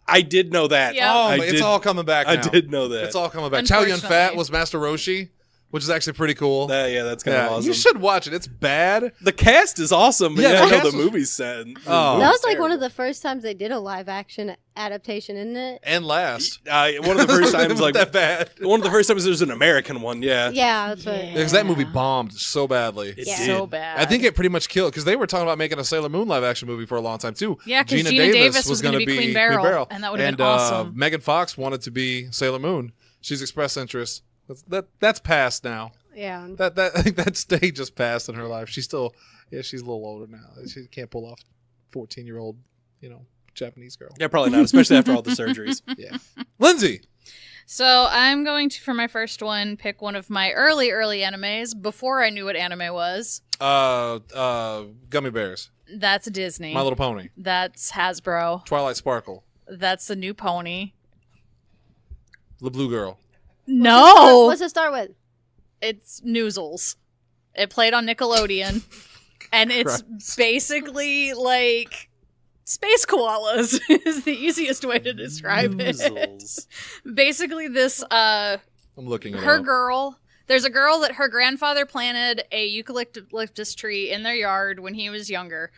I did know that. Yep. Oh, I it's did, all coming back now. I did know that. It's all coming back. Chow Yun Fat Unfortunately. was Master Roshi, which is actually pretty cool. Yeah, that's kind of awesome. You should watch it. It's bad. The cast is awesome, but Yeah, yeah, the I know cast the was- movie's sad. Oh. That was like one of the first times they did a live action adaptation, isn't it? And last. One of the first times, like that bad. one of the first times there's an American one. Yeah. Yeah, that's what. Because that movie bombed so badly. It Yeah. did. So bad. I think it pretty much killed because they were talking about making a Sailor Moon live action movie for a long time too. Yeah, 'cause Gina Davis was gonna be Queen Beryl, and that would've been awesome. Megan Fox wanted to be Sailor Moon. She's expressed interest. That's past now. Yeah. I think that stage just passed in her life. She's still, she's a little older now. She can't pull off 14-year-old, Japanese girl. Yeah, probably not, especially after all the surgeries. Yeah. Lindsay. So I'm going to, for my first one, pick one of my early animes before I knew what anime was. Gummy Bears. That's Disney. My Little Pony. That's Hasbro. Twilight Sparkle. That's the new pony. The Blue Girl. No, What's it start with? it's Noozles. It played on Nickelodeon, and it's basically like space koalas. Is the easiest way to describe it. Noozles. Basically, this I'm looking at her girl. There's a girl that her grandfather planted a eucalyptus tree in their yard when he was younger.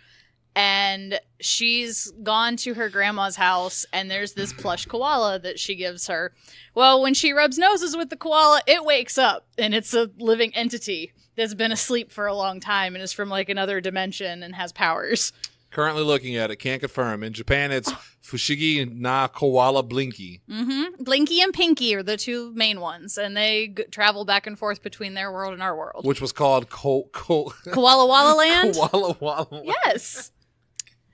And she's gone to her grandma's house, and there's this plush koala that she gives her. Well, when she rubs noses with the koala, it wakes up, and it's a living entity that's been asleep for a long time and is from like another dimension and has powers. Currently looking at it. Can't confirm. In Japan, it's Fushigi na Koala Blinky. Mm-hmm. Blinky and Pinky are the two main ones, and they travel back and forth between their world and our world. Which was called Koala Walla Land? Koala Walla. Yes.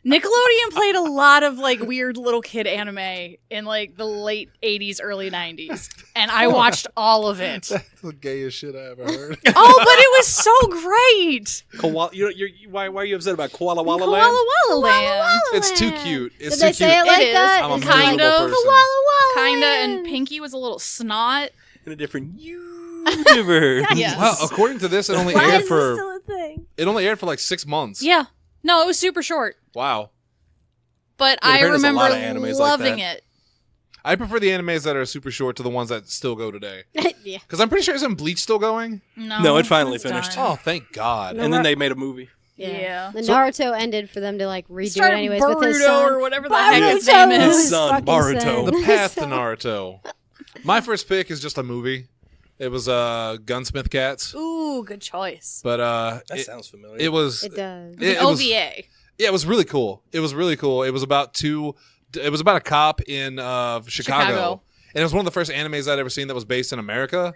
Nickelodeon played a lot of like weird little kid anime in like the late 80s, early 90s. And I watched all of it. That's the gayest shit I ever heard. Oh, but it was so great. Koala, why are you upset about Koala Walla Koala Land? Walla Land. It's too cute. It's Did too they say cute. it like It is. that? I'm a It's kind miserable of. person. Walla Walla Kinda, Land. and Pinky was a little snot. In a different universe. Yes. Wow, according to this, it only Why aired is this for still a thing? like 6 months. Yeah. No, it was super short. Wow. But Yeah, I there's a remember lot of animes like loving that. it. I prefer the animes that are super short to the ones that still go today. Yeah. Because I'm pretty sure isn't Bleach still going? No, it finally it's finished. done. Oh, thank God. And then they made a movie. Yeah. The Naruto ended for them to like redo it Started anyways with his Boruto son. or whatever the heck his Boruto! name is. Son, Fucking Boruto. son. The Path to Naruto. My first pick is just a movie. It was Gunsmith Cats. Ooh, good choice. But That sounds familiar. it was It does. It was an OVA. Yeah, it was really cool. It was really cool. It was about a cop in Chicago. And it was one of the first animes I'd ever seen that was based in America.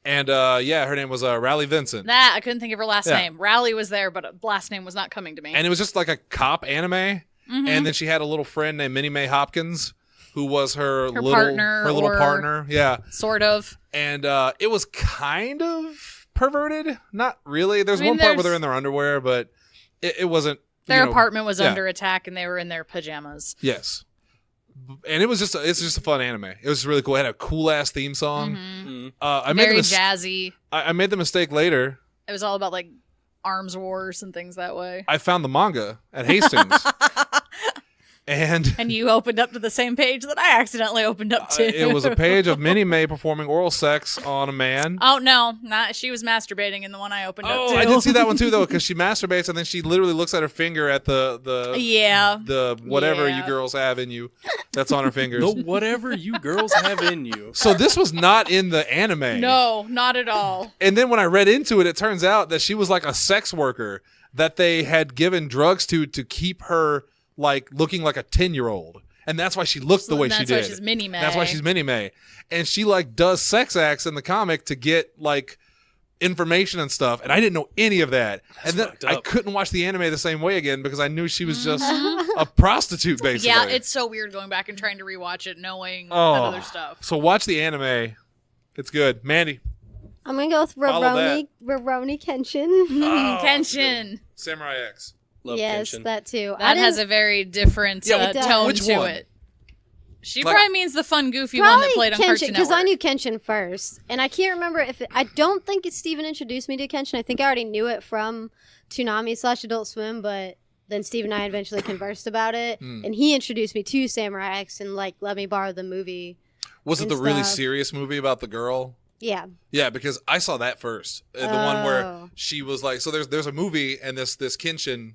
And her name was Raleigh Vincent. I couldn't think of her last Yeah. name. Rally was there, but last name was not coming to me. And it was just like a cop anime. Mm-hmm. And then she had a little friend named Minnie Mae Hopkins, who was her little partner, partner. Yeah. Sort of. And it was kind of perverted. Not really. There's one part where they're in their underwear, but it wasn't. Their apartment was under attack, and they were in their pajamas. Yes. And it's just a fun anime. It was really cool. It had a cool ass theme song. Mm-hmm. Very jazzy. I made the mistake later. It was all about like arms wars and things that way. I found the manga at Hastings. And you opened up to the same page that I accidentally opened up to. it was a page of Minnie Mae performing oral sex on a man. Oh no, not she was masturbating in the one I opened up to. I did see that one too though, because she masturbates and then she literally looks at her finger at the whatever you girls have in you that's on her fingers. The whatever you girls have in you. So this was not in the anime. No, not at all. And then when I read into it, it turns out that she was like a sex worker that they had given drugs to keep her like looking like a 10-year-old. And that's why she looked the way she did. That's why she's Minnie Mae. That's why she's Minnie Mae. And she like does sex acts in the comic to get like information and stuff. And I didn't know any of that. That's and then fucked up. I couldn't watch the anime the same way again because I knew she was just a prostitute basically. Yeah, it's so weird going back and trying to rewatch it knowing that other stuff. So watch the anime. It's good. Mandy. I'm gonna go with Rurouni Kenshin. Kenshin. Samurai X. Love Yes, Kenshin. that too. That has a very different Yeah, tone which to one? it. She Like- probably means the fun, goofy one that played on Cartoon because I Network. knew Kenshin first, and I can't remember I don't think Steven introduced me to Kenshin. I think I already knew it from Toonami/Adult Swim, but then Steve and I eventually conversed about it, and he introduced me to Samurai X and like let me borrow the movie. Was it and the really stuff. serious movie about the girl? Yeah. Yeah, because I saw that first. The one where Oh. she was like, so there's a movie and this Kenshin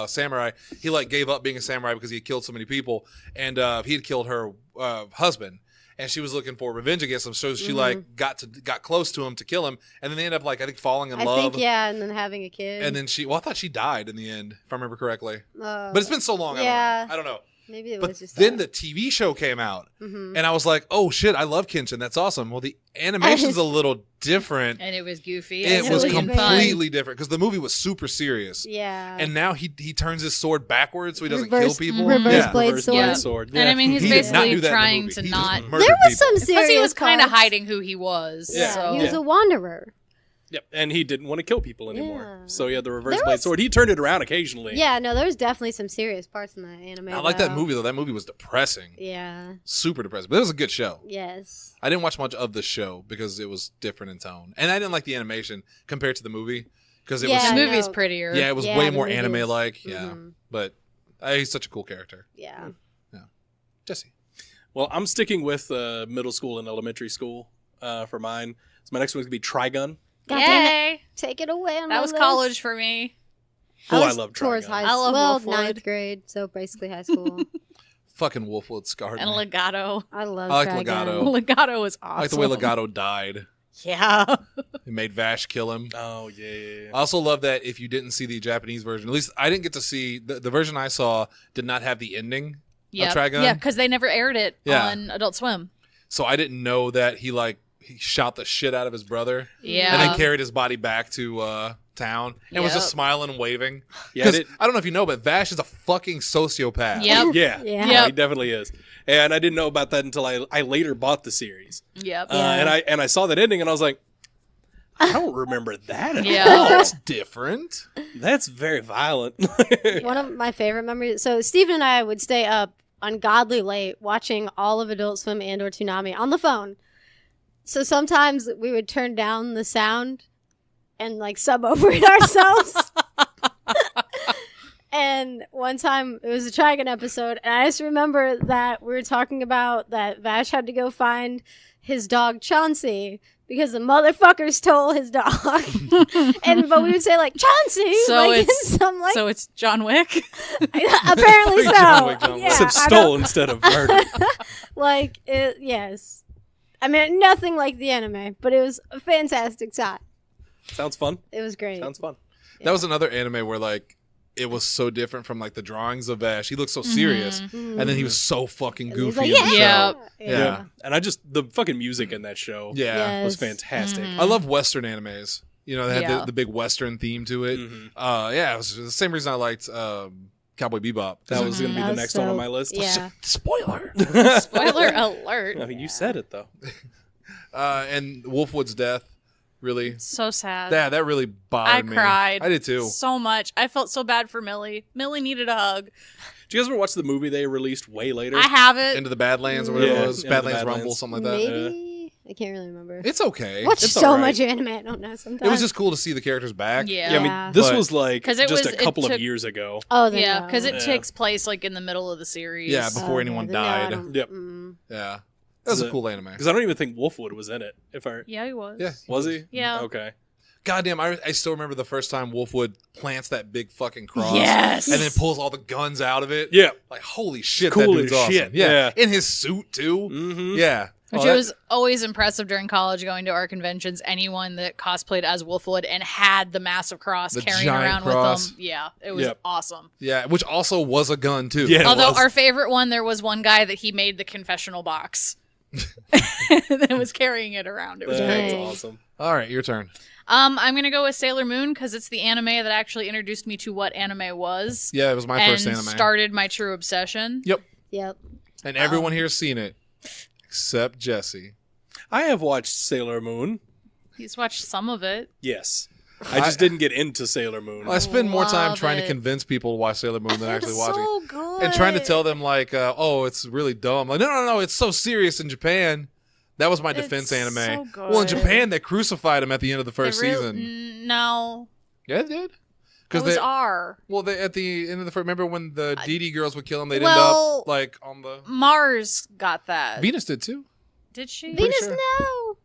samurai, he like gave up being a samurai because he had killed so many people, and he had killed her husband, and she was looking for revenge against him. So she like got close to him to kill him, and then they ended up like I think falling in love. I think and then having a kid. And then I thought she died in the end, if I remember correctly. but But it's been so long. yeah. I don't know. maybe it But was just then that. the TV show came out, Mhm. and I was like, "Oh shit, I love Kenshin. That's awesome." Well, the animation's a little different. And it was goofy. It was silly and fun. completely different because the movie was super serious, Yeah. and now he turns his sword backwards so he doesn't Reverse- kill people. reverse Yeah. blade Reverse sword. blade Yeah. sword. And I mean, he's He did not basically do that in the trying movie. to He just not. murdered There was people. some Plus, serious he was kind of parts. hiding who he was. Yeah, So. he was a wanderer. Yep, and he didn't want to kill people anymore. Yeah. So he had the reverse There blade was- sword. He turned it around occasionally. Yeah, no, there was definitely some serious parts in that anime. I like that though. movie though. That movie was depressing, Yeah. super depressing. But it was a good show. Yes. I didn't watch much of the show because it was different in tone, and I didn't like the animation compared to the movie because it Yeah, The was I movie's know. prettier. yeah, it was Yeah, way the more movie is- anime like. Yeah, Mhm. but he's such a cool character. Yeah. Jesse. Well, I'm sticking with middle school and elementary school for mine. So my next one's going to be Trigun. God damn it. Yay! Take it away on That my was list. college for me. Oh, I was love towards Trigun. high I love well, Wolfwood. 9th grade, so basically high school. Fucking Wolfwood scarred And me. Legato. I love I like Trigun. Legato. Legato was awesome. I like the way Legato died. Yeah. It made Vash kill him. Oh, yeah. I also love that if you didn't see the Japanese version, at least I didn't get to see the version I saw did not have the ending Yeah. of Trigun. Yeah, because they never aired it Yeah. on Adult Swim. So I didn't know that he shot the shit out of his brother Yeah. and then carried his body back to town and was just Yep. smiling and waving. Yeah, Because I don't know if you know, but Vash is a fucking sociopath. Yep. Yeah. Yeah. No, Yep. he definitely is. And I didn't know about that until I later bought the series. Yep. Yeah. And I saw that ending and I was like, I don't remember that at Yeah. all. That's different. That's very violent. One of my favorite memories. So Steven and I would stay up ungodly late watching all of Adult Swim and or Toonami on the phone. So sometimes we would turn down the sound and like sub over it ourselves. And one time it was a Trigun episode, and I just remember that we were talking about that Vash had to go find his dog Chauncey because the motherfucker stole his dog. But we would say like Chauncey, So like, it's- in some, like So it's John Wick. apparently so. John Wick, John Wick. Yeah, Except I stole don't- instead of murder. like it, yes. I mean, nothing like the anime, but it was a fantastic time. Sounds fun. It was great. Sounds fun. That was another anime where like it was so different from like the drawings of Ash. He looked so serious, and then he was so fucking And he's goofy. like, in the yeah. show. yeah. And the fucking music in that show Yeah. was Yes. fantastic. I love Western animes. You know, they had Yeah. the big Western theme to it. Mhm. Yeah, it was the same reason I liked Cowboy Bebop. That was going to be That the was next one on so- my list. Yeah. Spoiler. Spoiler alert. I mean, you said it though. And Wolfwood's death, really. So sad. That really bothered I me. cried. I did too. So much. I felt so bad for Millie. Millie needed a hug. Did you guys ever watch the movie they released way later? I have it. Into the Badlands or whatever Yeah, it was. Into the Badlands Badlands. Rumble, something like that. Maybe I can't really remember. It's okay. Watch it's so alright. much anime. I don't know sometimes. It was just cool to see the characters back. Yeah. Yeah, I Yeah. mean, this But- was like 'Cause it just was- a it couple took- of years ago. Oh, then Yeah, no. because it Yeah. takes place like in the middle of the series. Yeah, before Oh, anyone then no, I died. don't- Yep. Yeah. That was a The- cool anime. Because I don't even think Wolfwood was in it. Yeah, he was. Yeah. Was he? Yeah. Okay. Goddamn, I still remember the first time Wolfwood plants that big fucking cross. Yes. And then pulls all the guns out of it. Yeah. Like, holy shit, Cool that dude's as awesome. shit. Yeah. Yeah. In his suit, too. Mm-hmm. Yeah. Which Oh, that- was always impressive during college, going to our conventions. Anyone that cosplayed as Wolfwood and had the massive cross The carrying giant around cross. with them. Yeah, it was Yep. awesome. Yeah, which also was a gun, too. Yeah. It Although was. our favorite one, there was one guy that he made the confessional box that was carrying it around. It was That's great. Dang. awesome. All right, your turn. I'm gonna go with Sailor Moon because it's the anime that actually introduced me to what anime was. Yeah, it was my and first anime. started my true obsession. Yep. Yep. And everyone here's seen it. Except Jesse. I have watched Sailor Moon. He's watched some of it. Yes. I just didn't get into Sailor Moon. Well, I spend more time Love trying to it. convince people to watch Sailor Moon than actually It's watching it. so good. And trying to tell them, like, oh, it's really dumb. Like, no, it's so serious in Japan. That was my defense It's anime. so Well, in good. Japan, they crucified him at the end of the first It really- season. No, Yeah, it did. it Because was they, R. well, they at the end of the first, remember when the DD girls would kill him? They'd well- end up like on the Mars got that. Venus did too. Did she? Venus, sure. no.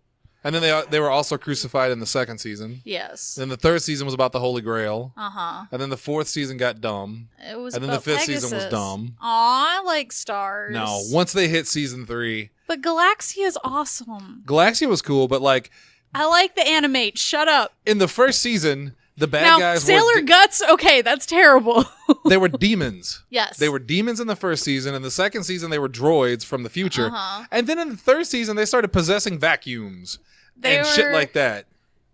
And then they were also crucified in the second season. Yes. Then the third season was about the Holy Grail. Uh huh. And then the fourth season got dumb. It was. And then the about fifth season was Pegasus. dumb. Aw, I like stars. No, once they hit season 3, But Galaxia is awesome. Galaxia was cool, but like I like the animate. Shut up. in the first season, the bad Now, guys Sailor Guts. Okay, that's terrible. they were demons. Yes. They were demons in the first season. In the second season, they were droids from the future. Uh-huh. And then in the third season, they started possessing vacuums They and shit were- like that.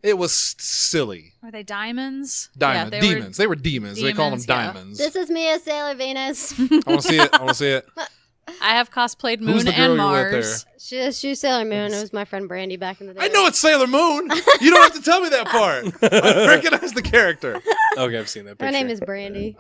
It was silly. Were they diamonds? Diamond, Yeah, they were demons. They were demons. They call them demons, yeah. diamonds. This is me as Sailor Venus. I want to see it. I want to see it. I have cosplayed Moon Who's the girl and you're with Mars. She's Sailor Moon. It was my friend Brandy back in the day. I know it's Sailor Moon. You don't have to tell me that part. I recognize the character. Okay, I've seen that picture. Her name is Brandy.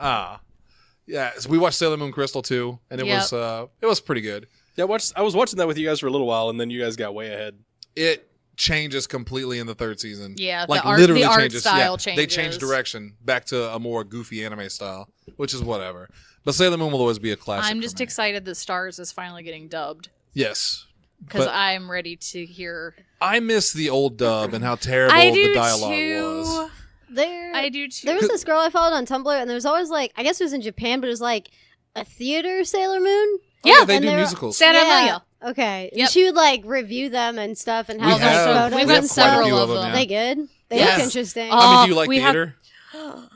Yeah. So we watched Sailor Moon Crystal too, and it Yep. was pretty good. Yeah, I was watching that with you guys for a little while, and then you guys got way ahead. It changes completely in the third season. Yeah, like the art- literally the art changes. style yeah, They changes. change direction back to a more goofy anime style, which is whatever. But Sailor Moon will always be a classic. I'm for just me. excited that Stars is finally getting dubbed Yes, because but I'm ready to hear. I miss the old dub and how terrible I the do dialogue too. was. I do too. There was this girl I followed on Tumblr, and there was always like, I guess it was in Japan, but it was like a theater Sailor Moon. Yeah, they and do they were- musicals. Santa Yeah. Amelia. Okay. And Yep. she would like review them and stuff and We have have- photos we've and got quite a several few of them. them. yeah. They good? They Yes. look interesting. Oh, I mean, do you like we have- theater?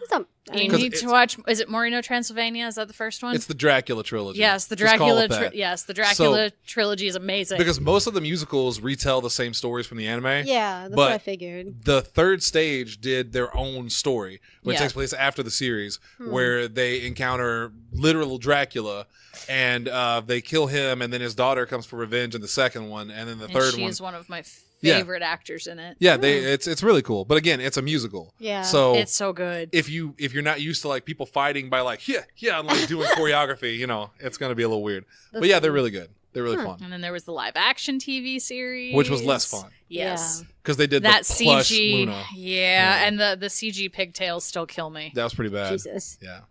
Some- You 'Cause need it's- to watch. Is it Moreno Transylvania? Is that the first one? It's the Dracula trilogy. yes, the Just call Dracula. it that. Yes, the Dracula trilogy is amazing. Because most of the musicals retell the same stories from the anime. yeah, that's But- what I figured. The third stage did their own story, which Yeah. takes place after the series, where they encounter literal Dracula, and they kill him, and then his daughter comes for revenge in the second one, and then the and third she one. is one of my Yeah. favorite actors in it. Yeah, it's really cool. But again, it's a musical. Yeah. So It's so good. if you're not used to like people fighting by like and like doing choreography, it's gonna be a little weird. But yeah, they're really good. They're really fun. And then there was the live action TV series, Which was less fun Yes, because they did that the plush CG. Luna. Yeah, and the CG pigtails still kill me. That was pretty bad. Jesus. Yeah.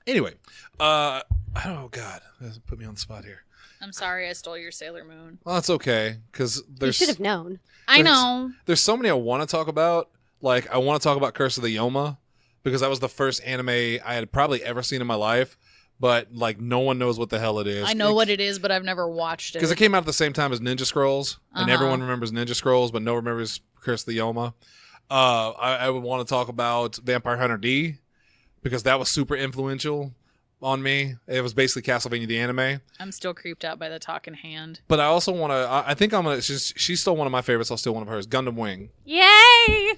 Anyway, oh god, that put me on the spot here. I'm sorry, I stole your Sailor Moon. Well, that's okay because You there's should have known. I There's- know. there's so many I want to talk about. Like I want to talk about Curse of the Yoma because that was the first anime I had probably ever seen in my life. but like no one knows what the hell it is. I know what it is, but I've never watched it. Because it came out at the same time as Ninja Scrolls, and everyone remembers Ninja Scrolls, but no one remembers Chris the Yoma. I would want to talk about Vampire Hunter D, because that was super influential on me. It was basically Castlevania the anime. I'm still creeped out by the talking hand. But I also want to. I think I'm gonna. She's still one of my favorites. I'll steal one of hers. Gundam Wing. Yay!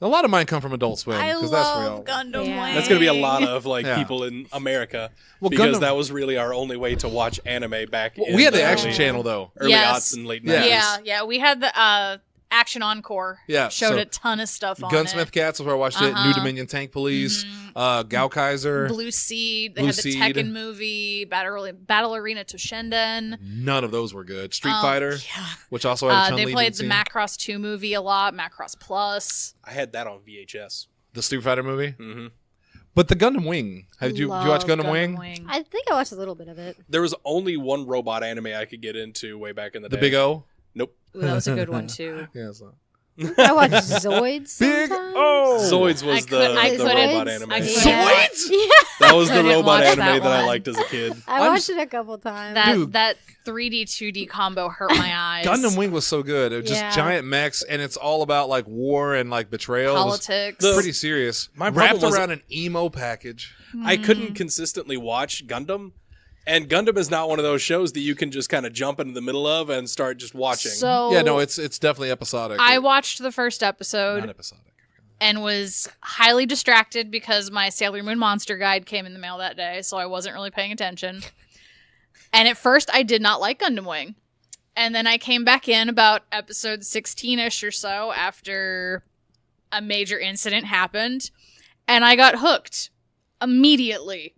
A lot of mine come from Adult Swim. I 'cause love that's real. Gundam Yeah. Wing. That's going to be a lot of like Yeah. people in America Well, because Gundam- that was really our only way to watch anime back. Well, in we had the Action early- Channel though. early Yes. aughts and late Yeah. 90s. Yeah. We had the Action Encore. Yeah, Showed so a ton of stuff on Gunsmith it. Cats was where I watched it. New Dominion Tank Police. Gao Kaiser. Blue Seed. They Blue had the Seed. Tekken movie. Battle Arena Toshinden. None of those were good. Street Fighter, Yeah. which also had a Chun-Li They played scene. the Macross 2 movie a lot. Macross Plus. I had that on VHS. The Street Fighter movie. Mm-hmm. But the Gundam Wing. Did you watch Love Gundam Wing? I think I watched a little bit of it. There was only one robot anime I could get into way back in the The day. Big O. Nope. Ooh, that was a good one too. Yeah, it's not. I watched Zoids. Big sometimes. O. Zoids was I the couldn't- robot anime. I couldn't- Zoids? Yeah, That was the Couldn't robot watch anime that that I one. liked as a kid. I watched it a couple times. Dude. That 3D 2D combo hurt my eyes. Gundam Wing was so good. It was just Yeah. giant mechs, and it's all about like war and like betrayal. It was Politics. pretty serious. My problem Wrapped was- around an emo package. I couldn't consistently watch Gundam, and Gundam is not one of those shows that you can just kind of jump into the middle of and start just watching. So Yeah, no, it's definitely episodic. I watched the first episode Not episodic. and was highly distracted because my Sailor Moon Monster Guide came in the mail that day, so I wasn't really paying attention. And at first, I did not like Gundam Wing. And then I came back in about episode 16-ish or so after a major incident happened, and I got hooked immediately.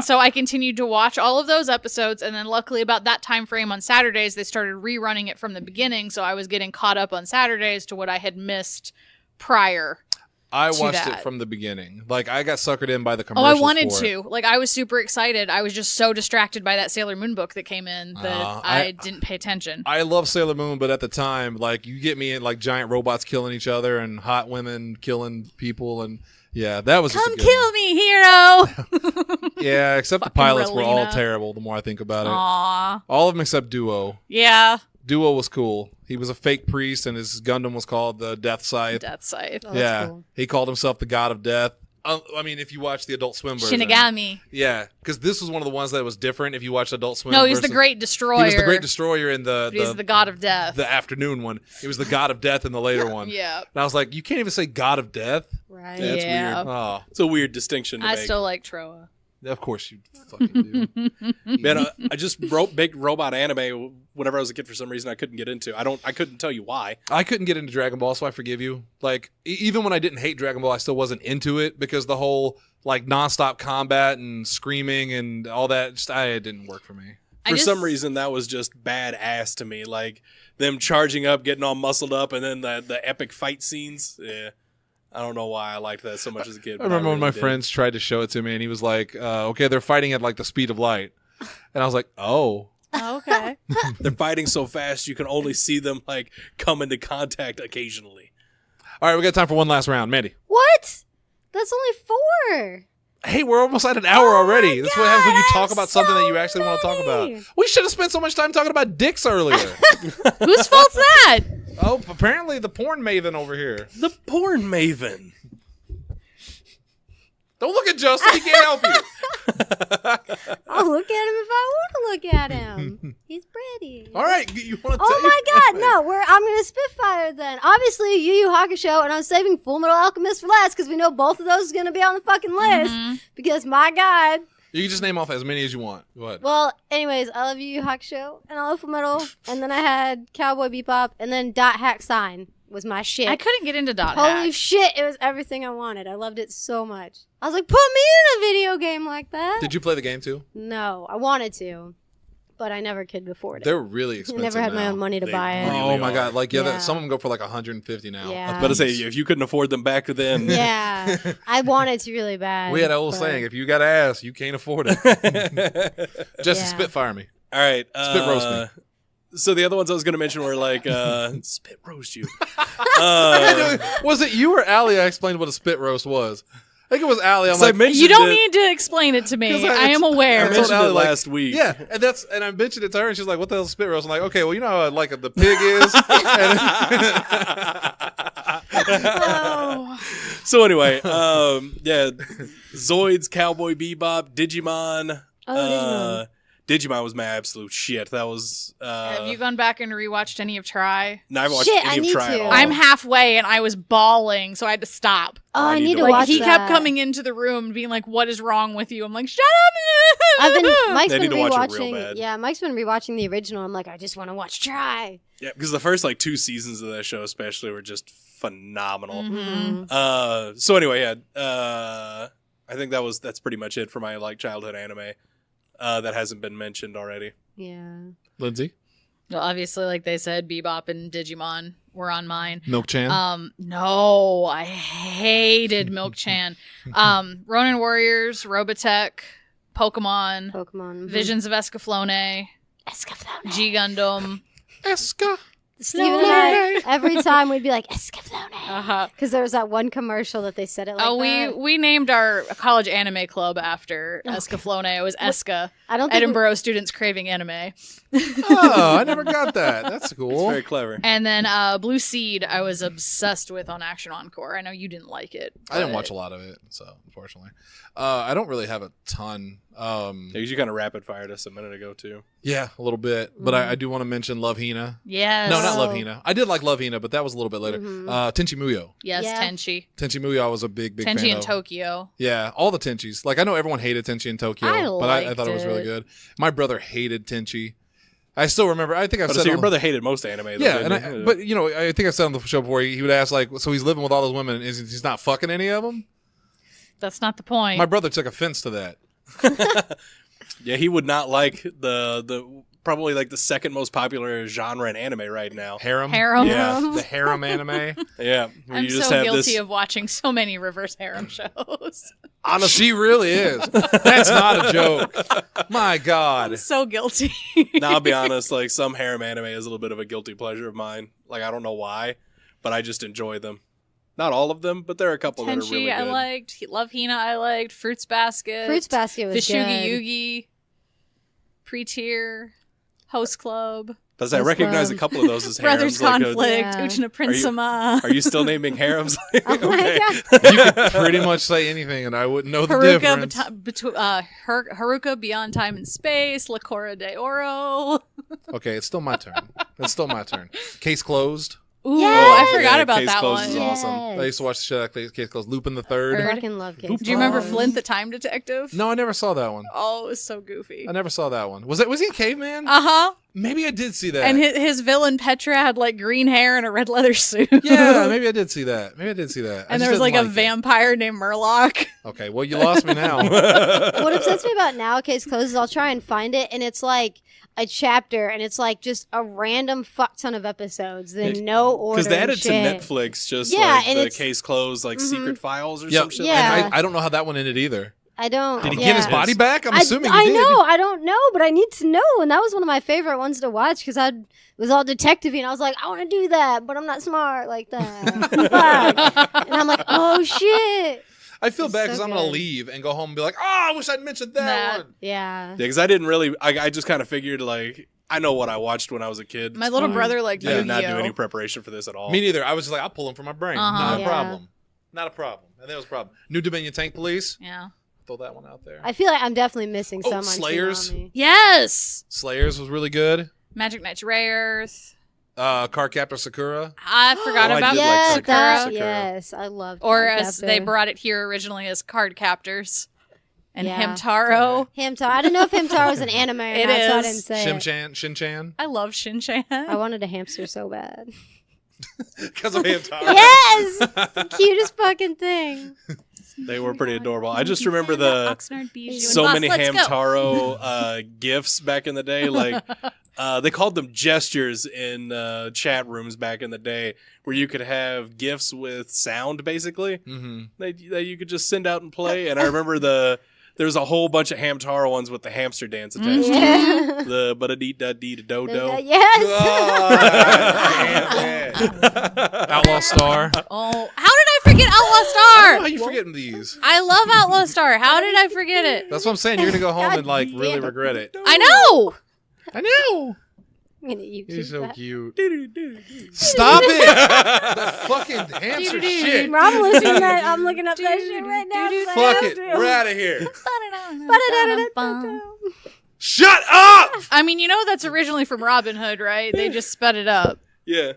So I continued to watch all of those episodes, and then luckily about that time frame on Saturdays, they started rerunning it from the beginning, so I was getting caught up on Saturdays to what I had missed prior. I to watched that. it from the beginning. Like I got suckered in by the Oh, commercials. I wanted for it. to. Like, I was super excited. I was just so distracted by that Sailor Moon book that came in that I didn't pay attention. I love Sailor Moon, but at the time, like you get me in like giant robots killing each other and hot women killing people, and yeah, that was just a Come good kill one. me, hero! Yeah, except the Fucking pilots were all Relina. terrible. The more I think about it, Aw. all of them except Duo. Yeah. Duo was cool. He was a fake priest, and his Gundam was called the Death Scythe. Death Scythe. Oh, that's Yeah, cool. he called himself the God of Death. I mean, if you watch the Adult Swim version, Shinigami. yeah, because this was one of the ones that was different. If you watch Adult Swim, No, he's the versus- Great Destroyer. He was the Great Destroyer in But he's the God of Death. the afternoon one. He was the God of Death in the later one. Yeah. And I was like, you can't even say God of Death. Right. Yeah, it's Yeah. weird. Oh, It's a weird distinction to I make. still like Troa. of course you fucking do. Man, I just wrote big robot anime whenever I was a kid. For some reason, I couldn't get into. I couldn't tell you why. I couldn't get into Dragon Ball, so I forgive you. Like, even when I didn't hate Dragon Ball, I still wasn't into it because the whole like nonstop combat and screaming and all that, it didn't work for me. For some reason, that was just badass to me. Like them charging up, getting all muscled up, and then the epic fight scenes. Yeah, I don't know why I liked that so much as a kid. I but remember when really my did. friends tried to show it to me, and he was like, "Okay, they're fighting at like the speed of light," and I was like, "Oh." Okay. They're fighting so fast you can only see them like come into contact occasionally. All right, we got time for one last round, Mandy. What? That's only 4. Hey, we're almost at an hour Oh my already. That's what happens when you God, talk I'm about something that you so actually want to talk about. ready. We should have spent so much time talking about dicks earlier. Whose fault's that? Oh, apparently the porn maven over here. The porn maven. Don't look at Justin. He can't help you. I'll look at him if I want to look at him. He's pretty. All right, you want to? Oh my God! No, I'm gonna spitfire then. Obviously, Yu Yu Hakusho, and I'm saving Full Metal Alchemist for last because we know both of those is gonna be on the fucking list. Because my God. You can just name off as many as you want. Go ahead. Well, anyways, I love Yu Yu Hakusho, and I love Full Metal, and then I had Cowboy Bebop, and then Dot Hack Sign was my shit. I couldn't get into Dot Holy Hack. shit! It was everything I wanted. I loved it so much. I was like, put me in a video game like that. Did you play the game too? No, I wanted to, but I never could afford it. They're really I expensive. never had my now. own money to They buy it. really Oh my are. God! Like Yeah. some of them go for like 150 now. Yeah. I was about to say, if you couldn't afford them back then, Yeah, I wanted to really bad. We had an old but- saying: if you got ass, you can't afford it. Just Yeah. spitfire me. all right, Spit roast me. So the other ones I was going to mention were like spit roast you. Was it you or Allie? I explained what a spit roast was. think it was Allie. I'm So I like, mentioned You don't it- need to explain it to me. 'Cause I am aware. I told mentioned Allie, it like, last week. yeah, and I mentioned it to her, and she's like, "What the hell is spit roast?" I'm like, "Okay, well, you know how like the pig is." So anyway, yeah, Zoids, Cowboy Bebop, Digimon. Oh, Digimon was my absolute shit. That was. Have you gone back and rewatched any of Try? No, I haven't watched Shit, I any of need Try at to. all. I'm halfway and I was bawling, so I had to stop. Oh, I need to Like, watch He that. kept coming into the room and being like, "What is wrong with you?" I'm like, "Shut up!" I've been Mike's They been need to watch it real rewatching. bad. Yeah, Mike's been rewatching the original. I'm like, I just want to watch Try. Yeah, because the first like 2 seasons of that show, especially, were just phenomenal. Mhm. So anyway, yeah, I think that's pretty much it for my like childhood anime that hasn't been mentioned already. Yeah. Lindsay, Well, obviously, like they said, Bebop and Digimon were on mine. Milk Chan. No, I hated Milk Chan. Ronin Warriors, Robotech, Pokemon, Pokemon. Visions of Escaflowne, Escaflowne. G Gundam. Eska. Steven and I, every time we'd be like, Escaflowne. Uh-huh. Because there was that one commercial that they said it like Oh, that. we named our college anime club after Escaflowne. It was Esca. I don't think Edinburgh Students Craving Anime. Oh, I never got that. That's cool. Very clever. And then Blue Seed, I was obsessed with on Action Encore. I know you didn't like it. I didn't but- watch a lot of it, so unfortunately, I don't really have a ton. You kind of rapid fired us a minute ago too. Yeah, a little bit, but I do want to mention Love Hina. Yes. No, not Love Oh. Hina. I did like Love Hina, but that was a little bit later. Tenchi Muyo. Yes, Yeah. Tenchi. Tenchi Muyo, I was a big fan Tenchi in of. Tokyo. Yeah, all the Tenchis. Like, I know everyone hated Tenchi in Tokyo, I but I liked thought it was really it. good. My brother hated Tenchi. I still remember. I think I've But said so your on- brother hated most anime. Though, Yeah, didn't and he? but you know, I think I've said on the show before. He would ask like, so he's living with all those women, and he's not fucking any of them. That's not the point. My brother took offense to that. Yeah, he would not like the probably like the second most popular genre in anime right now. Harem. Harem. Yeah. The harem anime. Yeah, where I'm you just so have guilty this. of watching so many reverse harem shows. Honestly, she really is. That's not a joke. My God. I'm so guilty. Now I'll be honest, like some harem anime is a little bit of a guilty pleasure of mine. Like I don't know why, but I just enjoy them. Not all of them, but there are a couple that are Tenchi, really good. I liked. Love Hina, I liked. Fruits Basket. Fruits Basket was Fishugi good. Yugi. Pre-tier. Host Club. Does I Those recognize club. a couple of those as Brothers harems? Like, Conflict. Yeah. Uchina Prinsama. are you still naming harems? Oh my God. You could pretty much say anything, and I wouldn't know the difference. Haruka Beyond Time and Space. La Cora de Oro. Okay, it's still my turn. It's still my turn. Case closed. Ooh, Yes! I forgot Yeah, about Case that Closed one. is awesome. I used to watch the shit out of Case Closed. Lupin the Third. I fucking love Case. Do you remember Closed. Flint the Time Detective? No, I never saw that one. Oh, it was so goofy. I never saw that one. Was he a caveman? Uh-huh. Maybe I did see that. And his villain Petra had like green hair and a red leather suit. Yeah, maybe I did see that. I And just there was didn't like a it. vampire named Murloc. Okay, well, you lost me now. What upsets me about now Case Closed is I'll try and find it, and it's like a chapter, and it's like just a random fuck ton of episodes in no order. Because they and added to shit. Netflix just Yeah, like and the it's- Case Closed, like Secret Files or Yep. some shit. Yeah. Like And I don't know how that one ended either. I don't. Did he yeah. get his body back? I'm assuming I he did. know. I don't know, but I need to know. And that was one of my favorite ones to watch because I was all detective-y, and I was like, I want to do that, but I'm not smart like that. Fuck. And I'm like, oh shit. I feel It's bad so because I'm going to good. leave and go home and be like, oh, I wish I'd mentioned that Nah. one. Yeah. Yeah, because I didn't really. I just kind of figured like I know what I watched when I was a kid. My little fine. brother liked I did not do Yu-Gi-Oh. any preparation for this at all. Me neither. I was just like, I'll pull them from my brain. Uh-huh. Not a Yeah. problem. Not a problem. And that was a problem. New Dominion Tank Police. Yeah. Throw that one out there. I feel like I'm definitely missing Oh, some on Slayers. Tsunami. Yes. Slayers was really good. Magic Knights Rayearth. Card Captor Sakura. I forgot Oh, I about did like Yes, Card Sakura. that, Sakura. yes, I love. Or Card as they Captor. brought it here originally as Card Captors. And Yeah. Hamtaro. Hamtaro. I didn't know if Hamtaro was an anime or It not, so I is. didn't say it. Shin-Chan. I love Shin-Chan. I wanted a hamster so bad. Because of Hamtaro. Yes, it's the cutest fucking thing. They were pretty adorable. I just remember the Oxnard Bijou and so Boss, many let's go. Hamtaro gifs back in the day. Like they called them gestures in chat rooms back in the day, where you could have gifs with sound, basically. Mm-hmm. That you could just send out and play. And I remember there was a whole bunch of Hamtaro ones with the hamster dance attached to it. Yeah. The ba-da-dee-da-dee-da-do-do. Yes. Outlaw Star. Oh, how did I forget Outlaw Star? Oh, you forgetting these? I love Outlaw Star. How did I forget it? That's what I'm saying. You're gonna go home God and like really damn. regret it. I know. I know. I'm gonna YouTube You're so that. cute. Stop it! That fucking hamster shit. I'm listening to that. I'm looking up that shit right now. Fuck it. We're out of here. Ba-da-da-da-da-da. Shut up! I mean, you know that's originally from Robin Hood, right? They just sped it up. Yeah.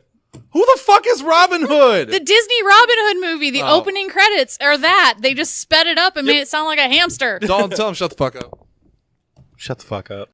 Who the fuck is Robin Hood? The Disney Robin Hood movie, the Oh. opening credits are that. They just sped it up and made it sound like a hamster. Dalton, tell him shut the fuck up. Shut the fuck up.